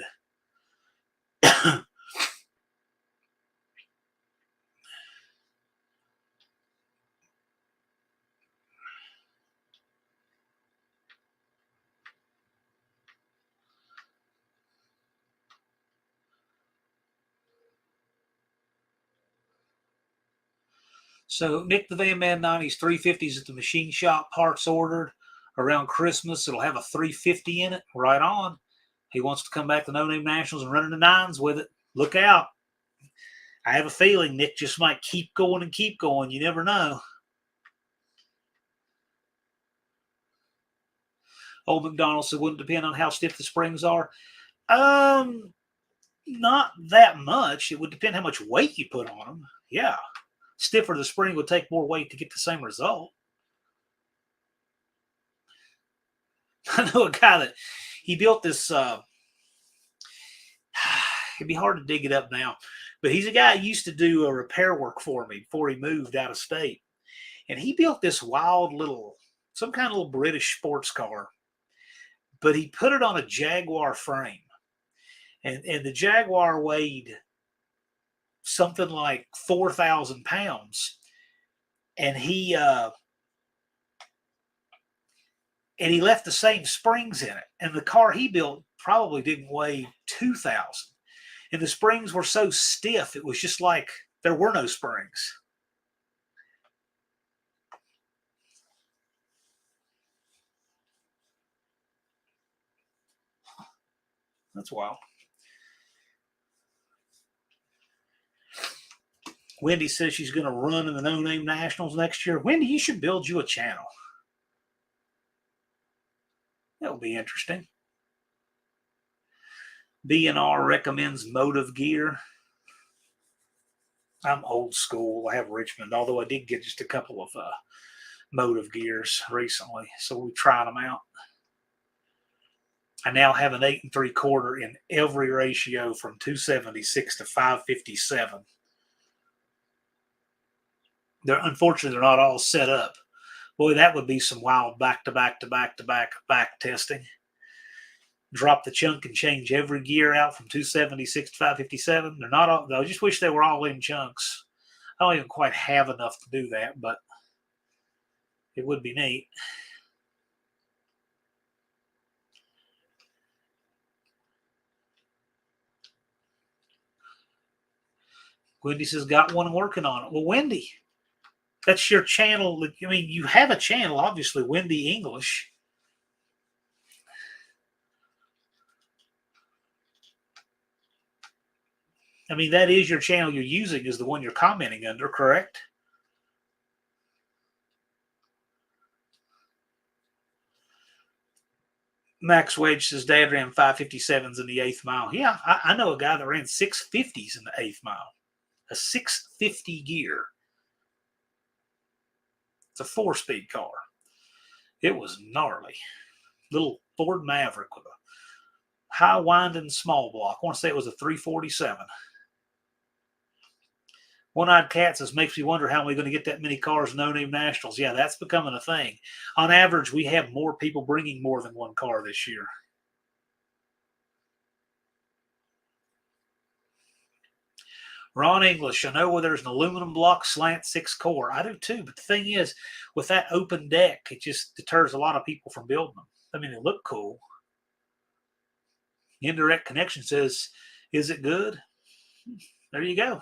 So Nick the Van Man 90s 350s at the machine shop, parts ordered around Christmas. It'll have a 350 in it. Right on. He wants to come back to No Name Nationals and running the nines with it. Look out. I have a feeling Nick just might keep going and keep going. You never know. Old McDonald said, wouldn't depend on how stiff the springs are. Not that much. It would depend how much weight you put on them. Yeah. Stiffer the spring would take more weight to get the same result. I know a guy that he built this. It'd be hard to dig it up now, but he's a guy who used to do a repair work for me before he moved out of state. And he built this wild little, some kind of little British sports car, but he put it on a Jaguar frame. And the Jaguar weighed something like 4,000 pounds. And he left the same springs in it. And the car he built probably didn't weigh 2,000. And the springs were so stiff, it was just like there were no springs. That's wild. Wendy says she's going to run in the No Name Nationals next year. Wendy, you should build you a channel. That'll be interesting. BNR recommends Motive gear. I'm old school. I have Richmond, although I did get just a couple of Motive gears recently, so we tried them out. I now have an 8 3/4 in every ratio from 276 to 557. Unfortunately, they're not all set up. Boy, that would be some wild back testing. Drop the chunk and change every gear out from 276 to 557. They're not all, I just wish they were all in chunks. I don't even quite have enough to do that, but it would be neat. Wendy says, got one working on it. Well, Wendy, that's your channel. I mean, you have a channel, obviously, Wendy English. I mean, that is your channel you're using, is the one you're commenting under, correct? Max Wedge says, Dad ran 557s in the 8th mile. Yeah, I know a guy that ran 650s in the 8th mile. A 650 gear. It's a 4-speed car. It was gnarly. Little Ford Maverick with a high winding small block. I want to say it was a 347. One-Eyed Cat says, makes me wonder how we're going to get that many cars No Name Nationals. Yeah, that's becoming a thing. On average, we have more people bringing more than one car this year. Ron English, I know where there's an aluminum block slant 6 core. I do too, but the thing is, with that open deck, it just deters a lot of people from building them. I mean, they look cool. Indirect Connection says, is it good? There you go.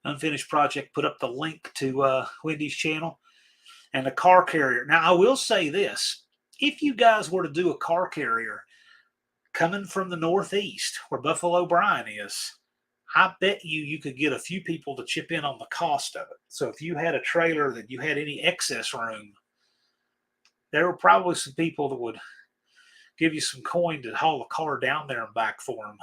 Unfinished Project put up the link to Wendy's channel and a car carrier. Now, I will say this. If you guys were to do a car carrier, coming from the Northeast where Buffalo Brian is, I bet you could get a few people to chip in on the cost of it. So if you had a trailer that you had any excess room, there were probably some people that would give you some coin to haul a car down there and back for them.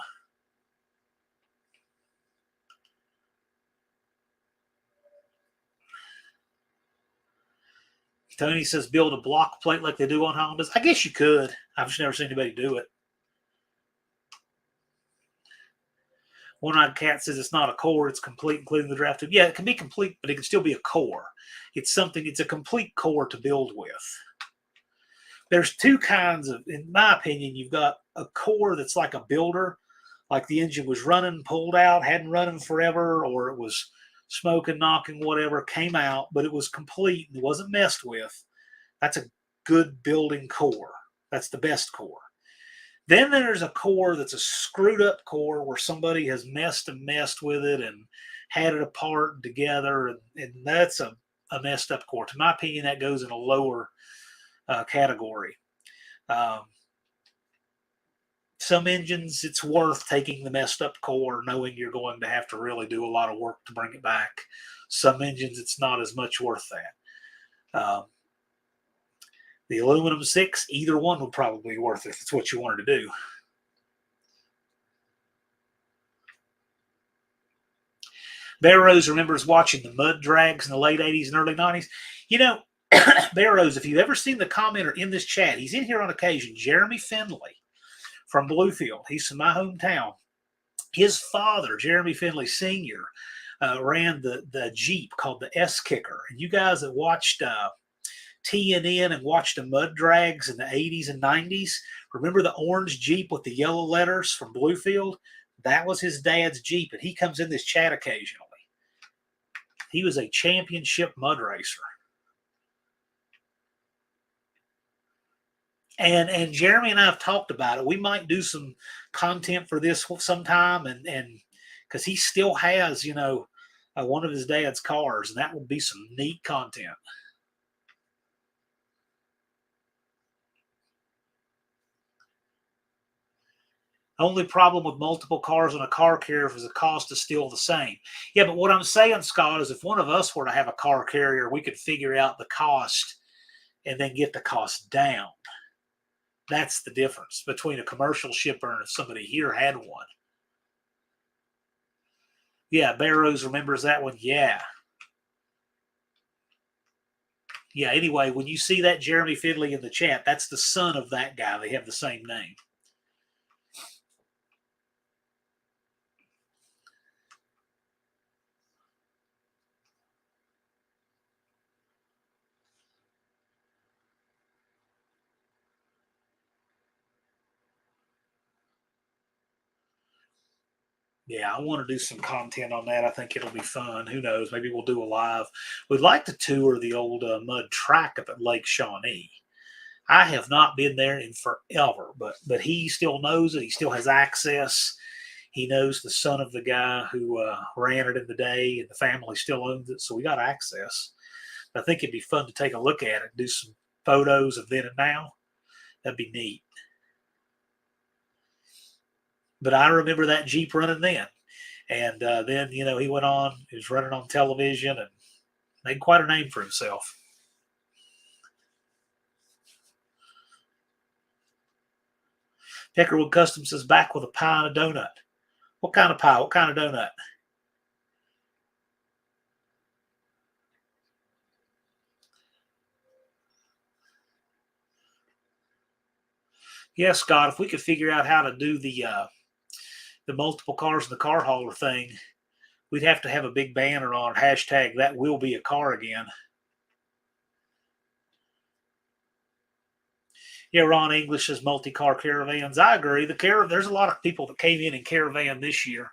Tony says build a block plate like they do on Hondas. I guess you could. I've just never seen anybody do it. One-Eyed Cat says it's not a core, it's complete, including the draft tube. Yeah, it can be complete, but it can still be a core. It's a complete core to build with. There's two kinds of, in my opinion, you've got a core that's like a builder, like the engine was running, pulled out, hadn't run forever, or it was smoking, knocking, whatever, came out, but it was complete and it wasn't messed with. That's a good building core. That's the best core. Then there's a core that's a screwed up core where somebody has messed with it and had it apart and together, and that's a messed up core. To my opinion, that goes in a lower category. Some engines, it's worth taking the messed up core, knowing you're going to have to really do a lot of work to bring it back. Some engines, it's not as much worth that. The aluminum 6, either one would probably be worth it if it's what you wanted to do. Bear Rose remembers watching the mud drags in the late 80s and early 90s. You know, Bear Rose, if you've ever seen the commenter in this chat, he's in here on occasion, Jeremy Finley from Bluefield. He's from my hometown. His father, Jeremy Finley Sr., ran the Jeep called the S-Kicker. And you guys that watched TNN and watched the mud drags in the 80s and 90s, remember the orange Jeep with the yellow letters from Bluefield? That was his dad's Jeep, and he comes in this chat occasionally. He was a championship mud racer. And Jeremy and I have talked about it. We might do some content for this sometime, and because he still has, one of his dad's cars, and that would be some neat content. Only problem with multiple cars on a car carrier is the cost is still the same. Yeah, but what I'm saying, Scott, is if one of us were to have a car carrier, we could figure out the cost and then get the cost down. That's the difference between a commercial shipper and if somebody here had one. Yeah, Barrows remembers that one. Yeah. Yeah, anyway, when you see that Jeremy Finley in the chat, that's the son of that guy. They have the same name. Yeah, I want to do some content on that. I think it'll be fun. Who knows? Maybe we'll do a live. We'd like to tour the old mud track up at Lake Shawnee. I have not been there in forever, but he still knows it. He still has access. He knows the son of the guy who ran it in the day, and the family still owns it, so we got access. I think it'd be fun to take a look at it, do some photos of then and now. That'd be neat. But I remember that Jeep running then. And then, he went on, he was running on television and made quite a name for himself. Peckerwood Customs is back with a pie and a donut. What kind of pie? What kind of donut? Yeah, Scott, if we could figure out how to do the multiple cars in the car hauler thing, we'd have to have a big banner on it, hashtag that will be a car again. Yeah, Ron English says multi-car caravans. I agree. There's a lot of people that came in caravan this year,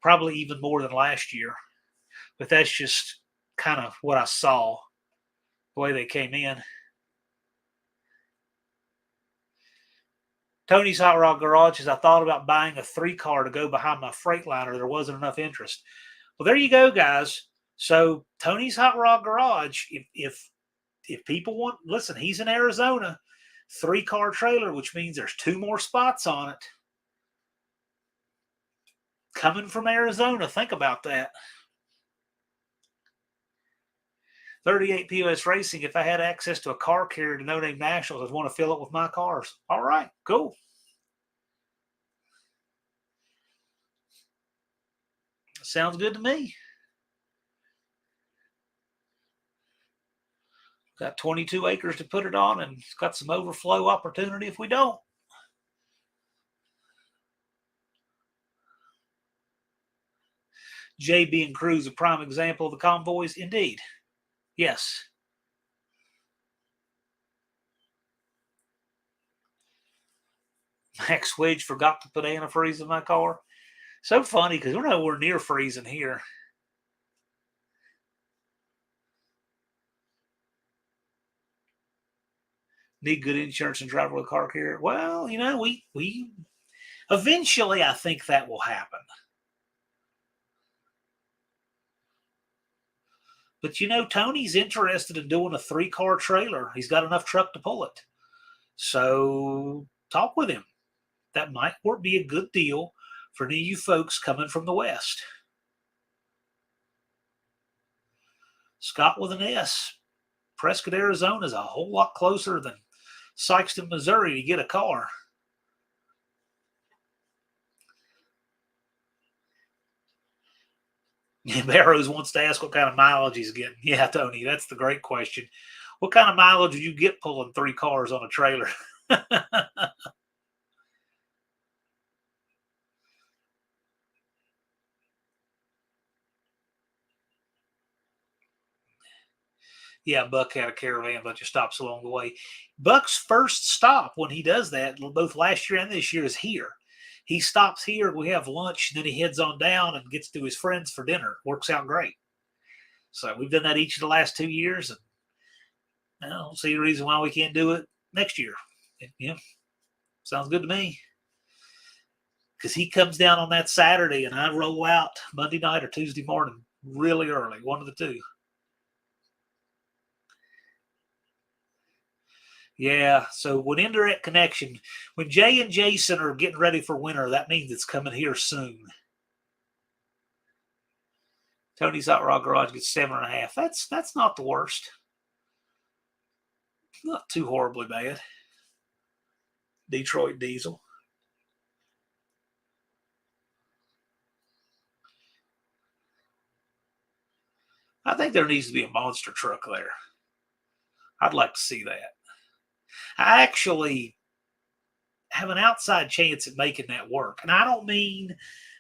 probably even more than last year. But that's just kind of what I saw, the way they came in. Tony's Hot Rod Garage says, I thought about buying a 3-car to go behind my Freightliner. There wasn't enough interest. Well, there you go, guys. So Tony's Hot Rod Garage, if people want, listen, he's in Arizona. 3-car trailer, which means there's 2 more spots on it. Coming from Arizona, think about that. 38 POS Racing, if I had access to a car carrier to No Name Nationals, I'd want to fill it with my cars. All right, cool. Sounds good to me. Got 22 acres to put it on, and it's got some overflow opportunity if we don't. JB and Cruz, a prime example of the convoys? Indeed. Yes. Max Wedge forgot to put antifreeze in my car. So funny because we're nowhere near freezing here. Need good insurance and driver with a car carrier. Well, we eventually I think that will happen. But Tony's interested in doing a 3-car trailer. He's got enough truck to pull it. So talk with him. That might be a good deal for any of you folks coming from the West. Scott with an S. Prescott, Arizona is a whole lot closer than Sykeston, Missouri to get a car. Barrows wants to ask what kind of mileage he's getting. Yeah, Tony, that's the great question. What kind of mileage would you get pulling 3 cars on a trailer? Yeah, Buck had a caravan, bunch of stops along the way. Buck's first stop when he does that, both last year and this year, is here. He stops here, we have lunch, and then he heads on down and gets to his friends for dinner. Works out great. So we've done that each of the last 2 years, and I don't see a reason why we can't do it next year. Yeah, sounds good to me. Because he comes down on that Saturday, and I roll out Monday night or Tuesday morning really early, one of the two. Yeah, so when indirect connection, when Jay and Jason are getting ready for winter, that means it's coming here soon. Tony's Hot Rod Garage gets 7.5. That's not the worst. Not too horribly bad. Detroit Diesel. I think there needs to be a monster truck there. I'd like to see that. I actually have an outside chance at making that work. And I don't mean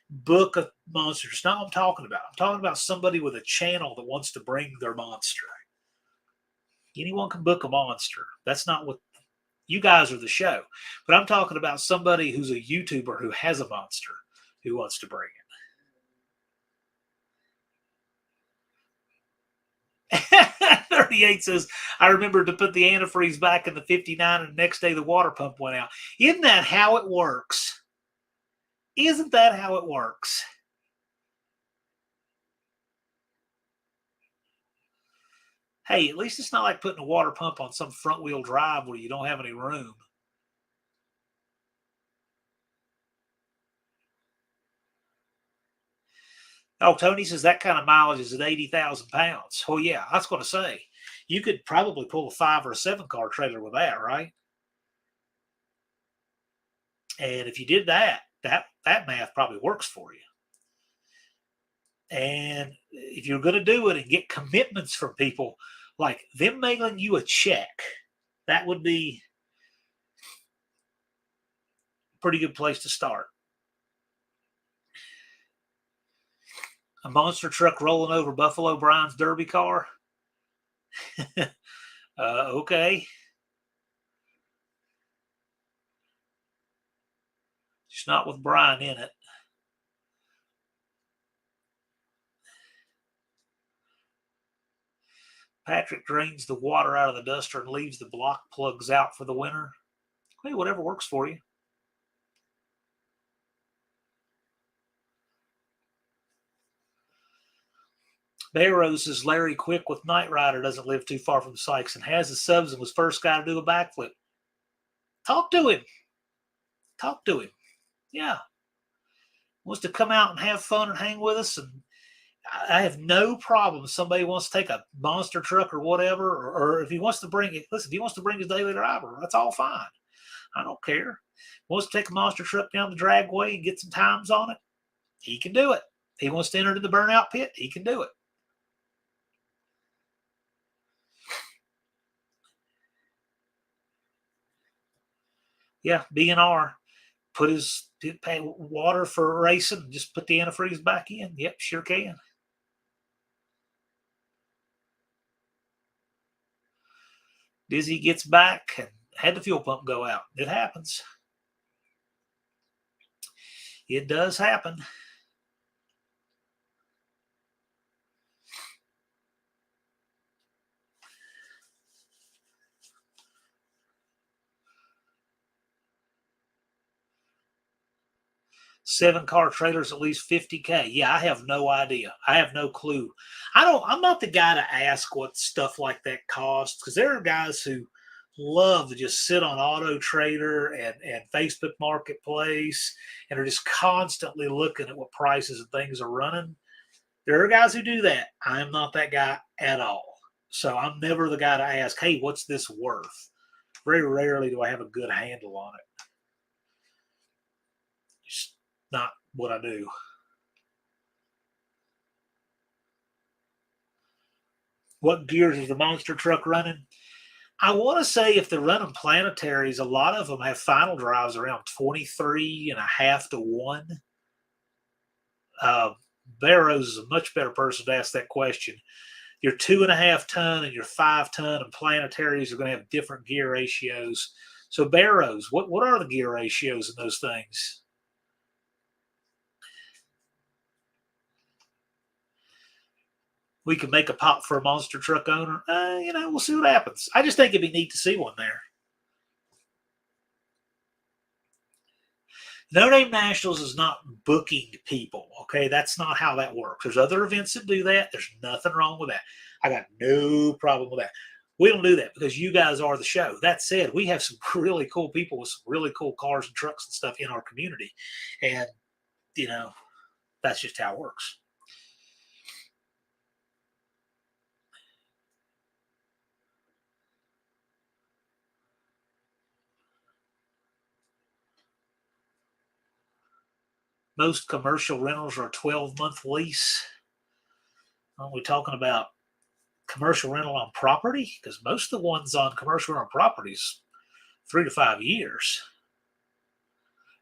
book a monster. It's not what I'm talking about. I'm talking about somebody with a channel that wants to bring their monster. Anyone can book a monster. That's not what you guys are, the show. But I'm talking about somebody who's a YouTuber who has a monster who wants to bring it. 38 says, I remember to put the antifreeze back in the 59 and the next day the water pump went out. Isn't that how it works? Isn't that how it works? Hey, at least it's not like putting a water pump on some front wheel drive where you don't have any room. Oh, Tony says that kind of mileage is at 80,000 pounds. Oh, yeah, I was going to say, you could probably pull a 5 or a 7-car trailer with that, right? And if you did that math probably works for you. And if you're going to do it and get commitments from people, like them mailing you a check, that would be a pretty good place to start. A monster truck rolling over Buffalo Brian's Derby car. Okay. Just not with Brian in it. Patrick drains the water out of the duster and leaves the block plugs out for the winter. Hey, whatever works for you. Barrows says Larry Quick with Knight Rider doesn't live too far from Sykes and has the subs and was first guy to do a backflip. Talk to him. Talk to him. Yeah. Wants to come out and have fun and hang with us. And I have no problem if somebody wants to take a monster truck or whatever, or if he wants to bring it. Listen, if he wants to bring his daily driver, that's all fine. I don't care. Wants to take a monster truck down the dragway and get some times on it, he can do it. He wants to enter the burnout pit, he can do it. Yeah, B&R. Pay water for racing, just put the antifreeze back in. Yep, sure can. Dizzy gets back and had the fuel pump go out. It happens. It does happen. Seven-car trailers, at least 50K. Yeah, I have no idea. I have no clue. I'm not the guy to ask what stuff like that costs, because there are guys who love to just sit on Auto Trader and Facebook Marketplace and are just constantly looking at what prices and things are running. There are guys who do that. I am not that guy at all. So I'm never the guy to ask, hey, what's this worth? Very rarely do I have a good handle on it. It's not what I do. What gears is the monster truck running? I want to say if they're running planetaries, a lot of them have final drives around 23 and a half to 1. Barrows is a much better person to ask that question. Your 2.5 ton and your 5 ton and planetaries are going to have different gear ratios. So Barrows, what are the gear ratios in those things? We can make a pop for a monster truck owner. We'll see what happens. I just think it'd be neat to see one there. No Name Nationals is not booking people. Okay, that's not how that works. There's other events that do that. There's nothing wrong with that. I got no problem with that. We don't do that because you guys are the show. That said, we have some really cool people with some really cool cars and trucks and stuff in our community. And, that's just how it works. Most commercial rentals are a 12-month lease. Aren't we talking about commercial rental on property? Because most of the ones on commercial rental properties, 3 to 5 years.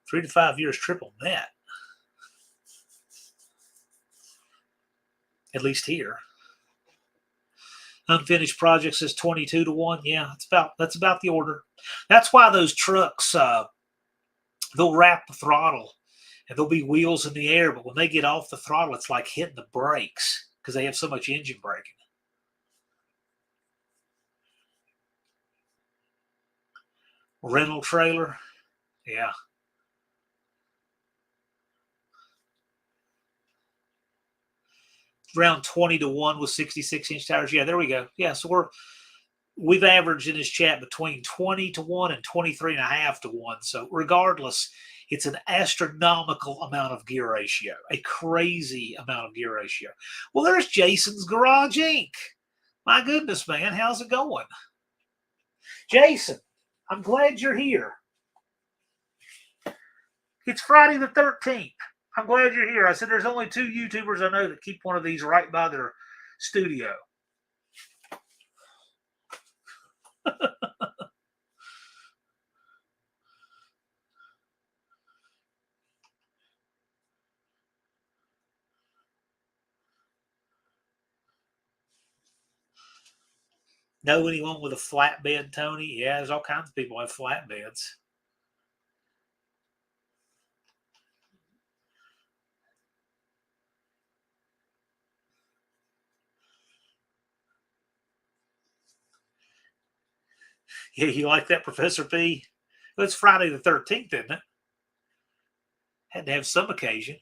3 to 5 years triple net. At least here. Unfinished projects is 22 to 1. Yeah, that's about the order. That's why those trucks, they'll wrap the throttle and there'll be wheels in the air, but when they get off the throttle, it's like hitting the brakes because they have so much engine braking. Rental trailer, yeah. Around 20 to 1 with 66-inch tires. Yeah, there we go. Yeah, so we've averaged in this chat between 20 to 1 and 23.5 to 1. So regardless, it's an astronomical amount of gear ratio, a crazy amount of gear ratio. Well, there's Jason's Garage Inc. My goodness, man, how's it going? Jason, I'm glad you're here. It's Friday the 13th. I'm glad you're here. I said there's only 2 YouTubers I know that keep one of these right by their studio. Know anyone with a flatbed, Tony? Yeah, there's all kinds of people have flatbeds. Yeah, you like that, Professor P? Well, it's Friday the 13th, isn't it? Had to have some occasion.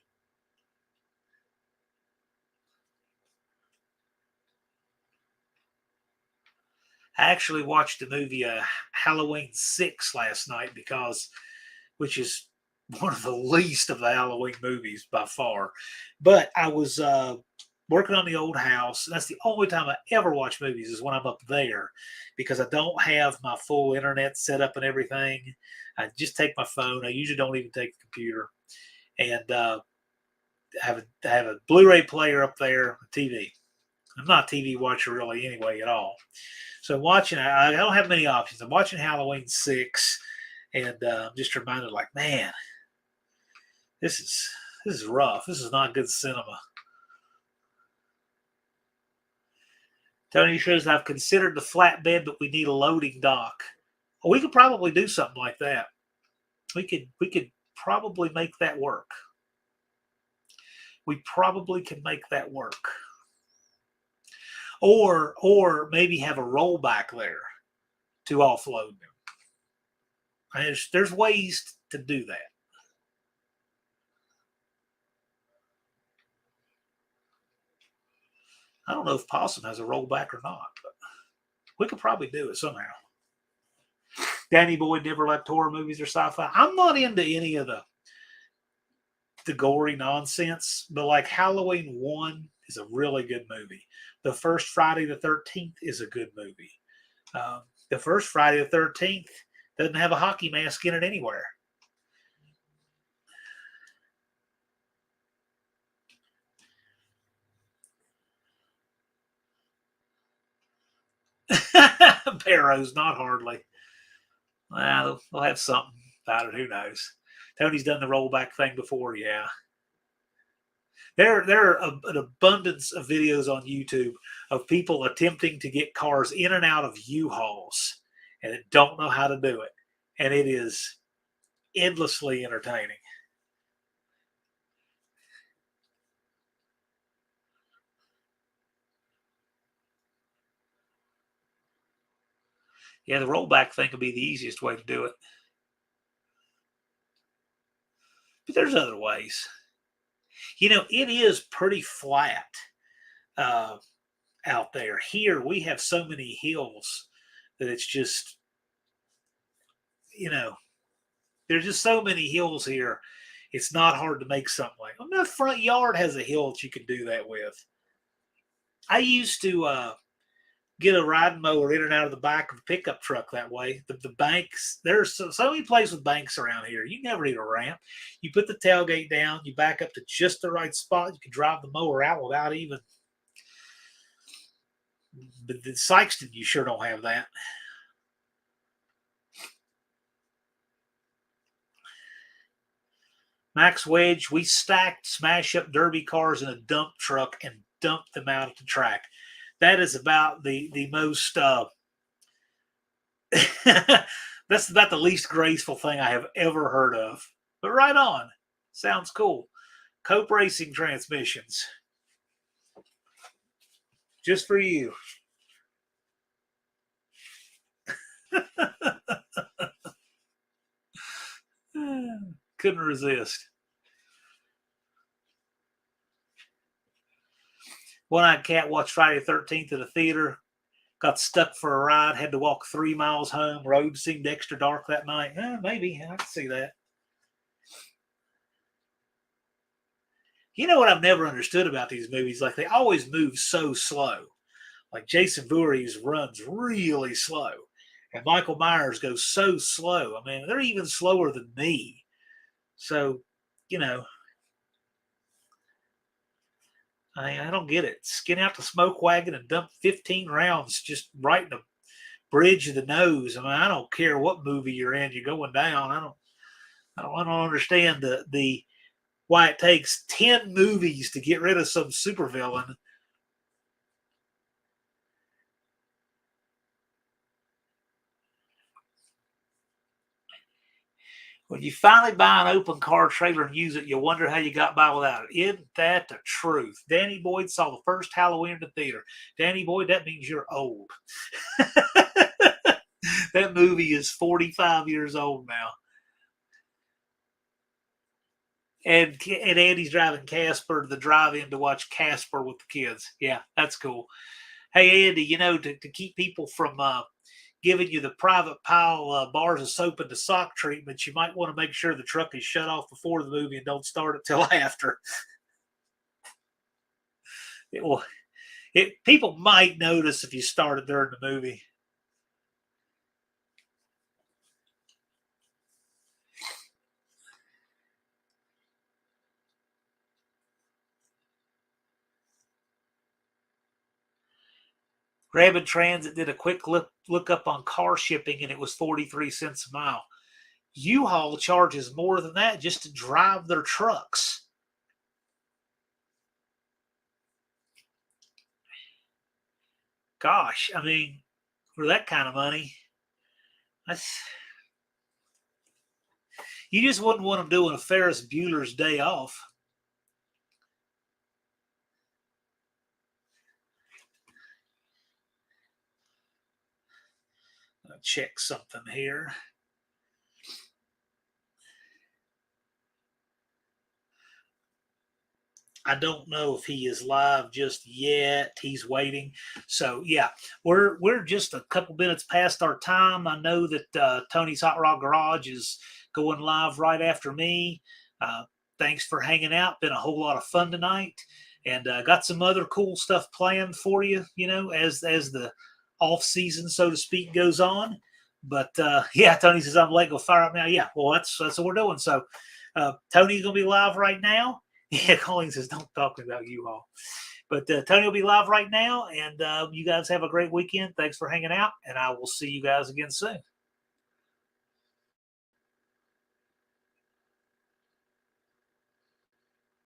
I actually watched the movie Halloween 6 last night which is one of the least of the Halloween movies by far. But I was working on the old house. That's the only time I ever watch movies is when I'm up there because I don't have my full internet set up and everything. I just take my phone. I usually don't even take the computer. And I have a Blu-ray player up there, a TV. I'm not a TV watcher really anyway at all. So I'm watching. I don't have many options. I'm watching Halloween 6, and I'm just reminded, like, man, this is rough. This is not good cinema. Tony says I've considered the flatbed, but we need a loading dock. Well, we could probably do something like that. We could probably make that work. We probably can make that work. Or maybe have a rollback there to offload them. There's ways to do that. I don't know if Possum has a rollback or not, but we could probably do it somehow. Danny Boy never liked horror movies or sci-fi. I'm not into any of the gory nonsense, but like Halloween 1 is a really good movie. The first Friday the 13th is a good movie. The first Friday the 13th doesn't have a hockey mask in it anywhere. Barrows, not hardly. Well, they'll have something about it. Who knows? Tony's done the rollback thing before, yeah. There are an abundance of videos on YouTube of people attempting to get cars in and out of U-Hauls and don't know how to do it. And it is endlessly entertaining. Yeah, the rollback thing would be the easiest way to do it. But there's other ways. It is pretty flat uh, out there. Here, we have so many hills that it's just, you know, there's just so many hills here. It's not hard to make something like. My front yard has a hill that you can do that with. I used to get a riding mower in and out of the back of a pickup truck that way. The banks, there's so many places with banks around here. You never need a ramp. You put the tailgate down, you back up to just the right spot. You can drive the mower out without even. But the Sykeston, you sure don't have that. Max Wedge, we stacked smash up derby cars in a dump truck and dumped them out at the track. That is about the most. That's about the least graceful thing I have ever heard of. But right on, sounds cool. Cope Racing transmissions, just for you. Couldn't resist. One-eyed cat watched Friday the 13th at a theater. Got stuck for a ride. Had to walk 3 miles home. Road seemed extra dark that night. Maybe I can see that. You know what I've never understood about these movies? Like they always move so slow. Like Jason Voorhees runs really slow, and Michael Myers goes so slow. I mean, they're even slower than me. So, you know, I don't get it. Skin out the smoke wagon and dump 15 rounds just right in the bridge of the nose. I mean, I don't care what movie you're in. You're going down. I don't understand the why it takes 10 movies to get rid of some supervillain. When you finally buy an open car trailer and use it, you'll wonder how you got by without it. Isn't that the truth? Danny Boyd saw the first Halloween in the theater. Danny Boyd, that means you're old. That movie is 45 years old now. And Andy's driving Casper to the drive-in to watch Casper with the kids. Yeah, that's cool. Hey, Andy, to keep people from giving you the private pile bars of soap and the sock treatments, you might want to make sure the truck is shut off before the movie and don't start it till after. It will. People might notice if you start it during the movie. Grab Transit did a quick look up on car shipping, and it was 43 cents a mile. U-Haul charges more than that just to drive their trucks. Gosh, I mean, for that kind of money, that's you just wouldn't want them doing a Ferris Bueller's Day Off. I'll check something here. I don't know if he is live just yet. He's waiting. So yeah, we're just a couple minutes past our time. I know that Tony's Hot Rod Garage is going live right after me. Uh, Thanks for hanging out. Been a whole lot of fun tonight, and got some other cool stuff planned for you. As the off season, so to speak, goes on. But yeah, Tony says I'm late. Go fire up now. Yeah, well that's what we're doing. So Tony's gonna be live right now. Yeah, Colleen says, don't talk about you all. But Tony will be live right now, and you guys have a great weekend. Thanks for hanging out, and I will see you guys again soon.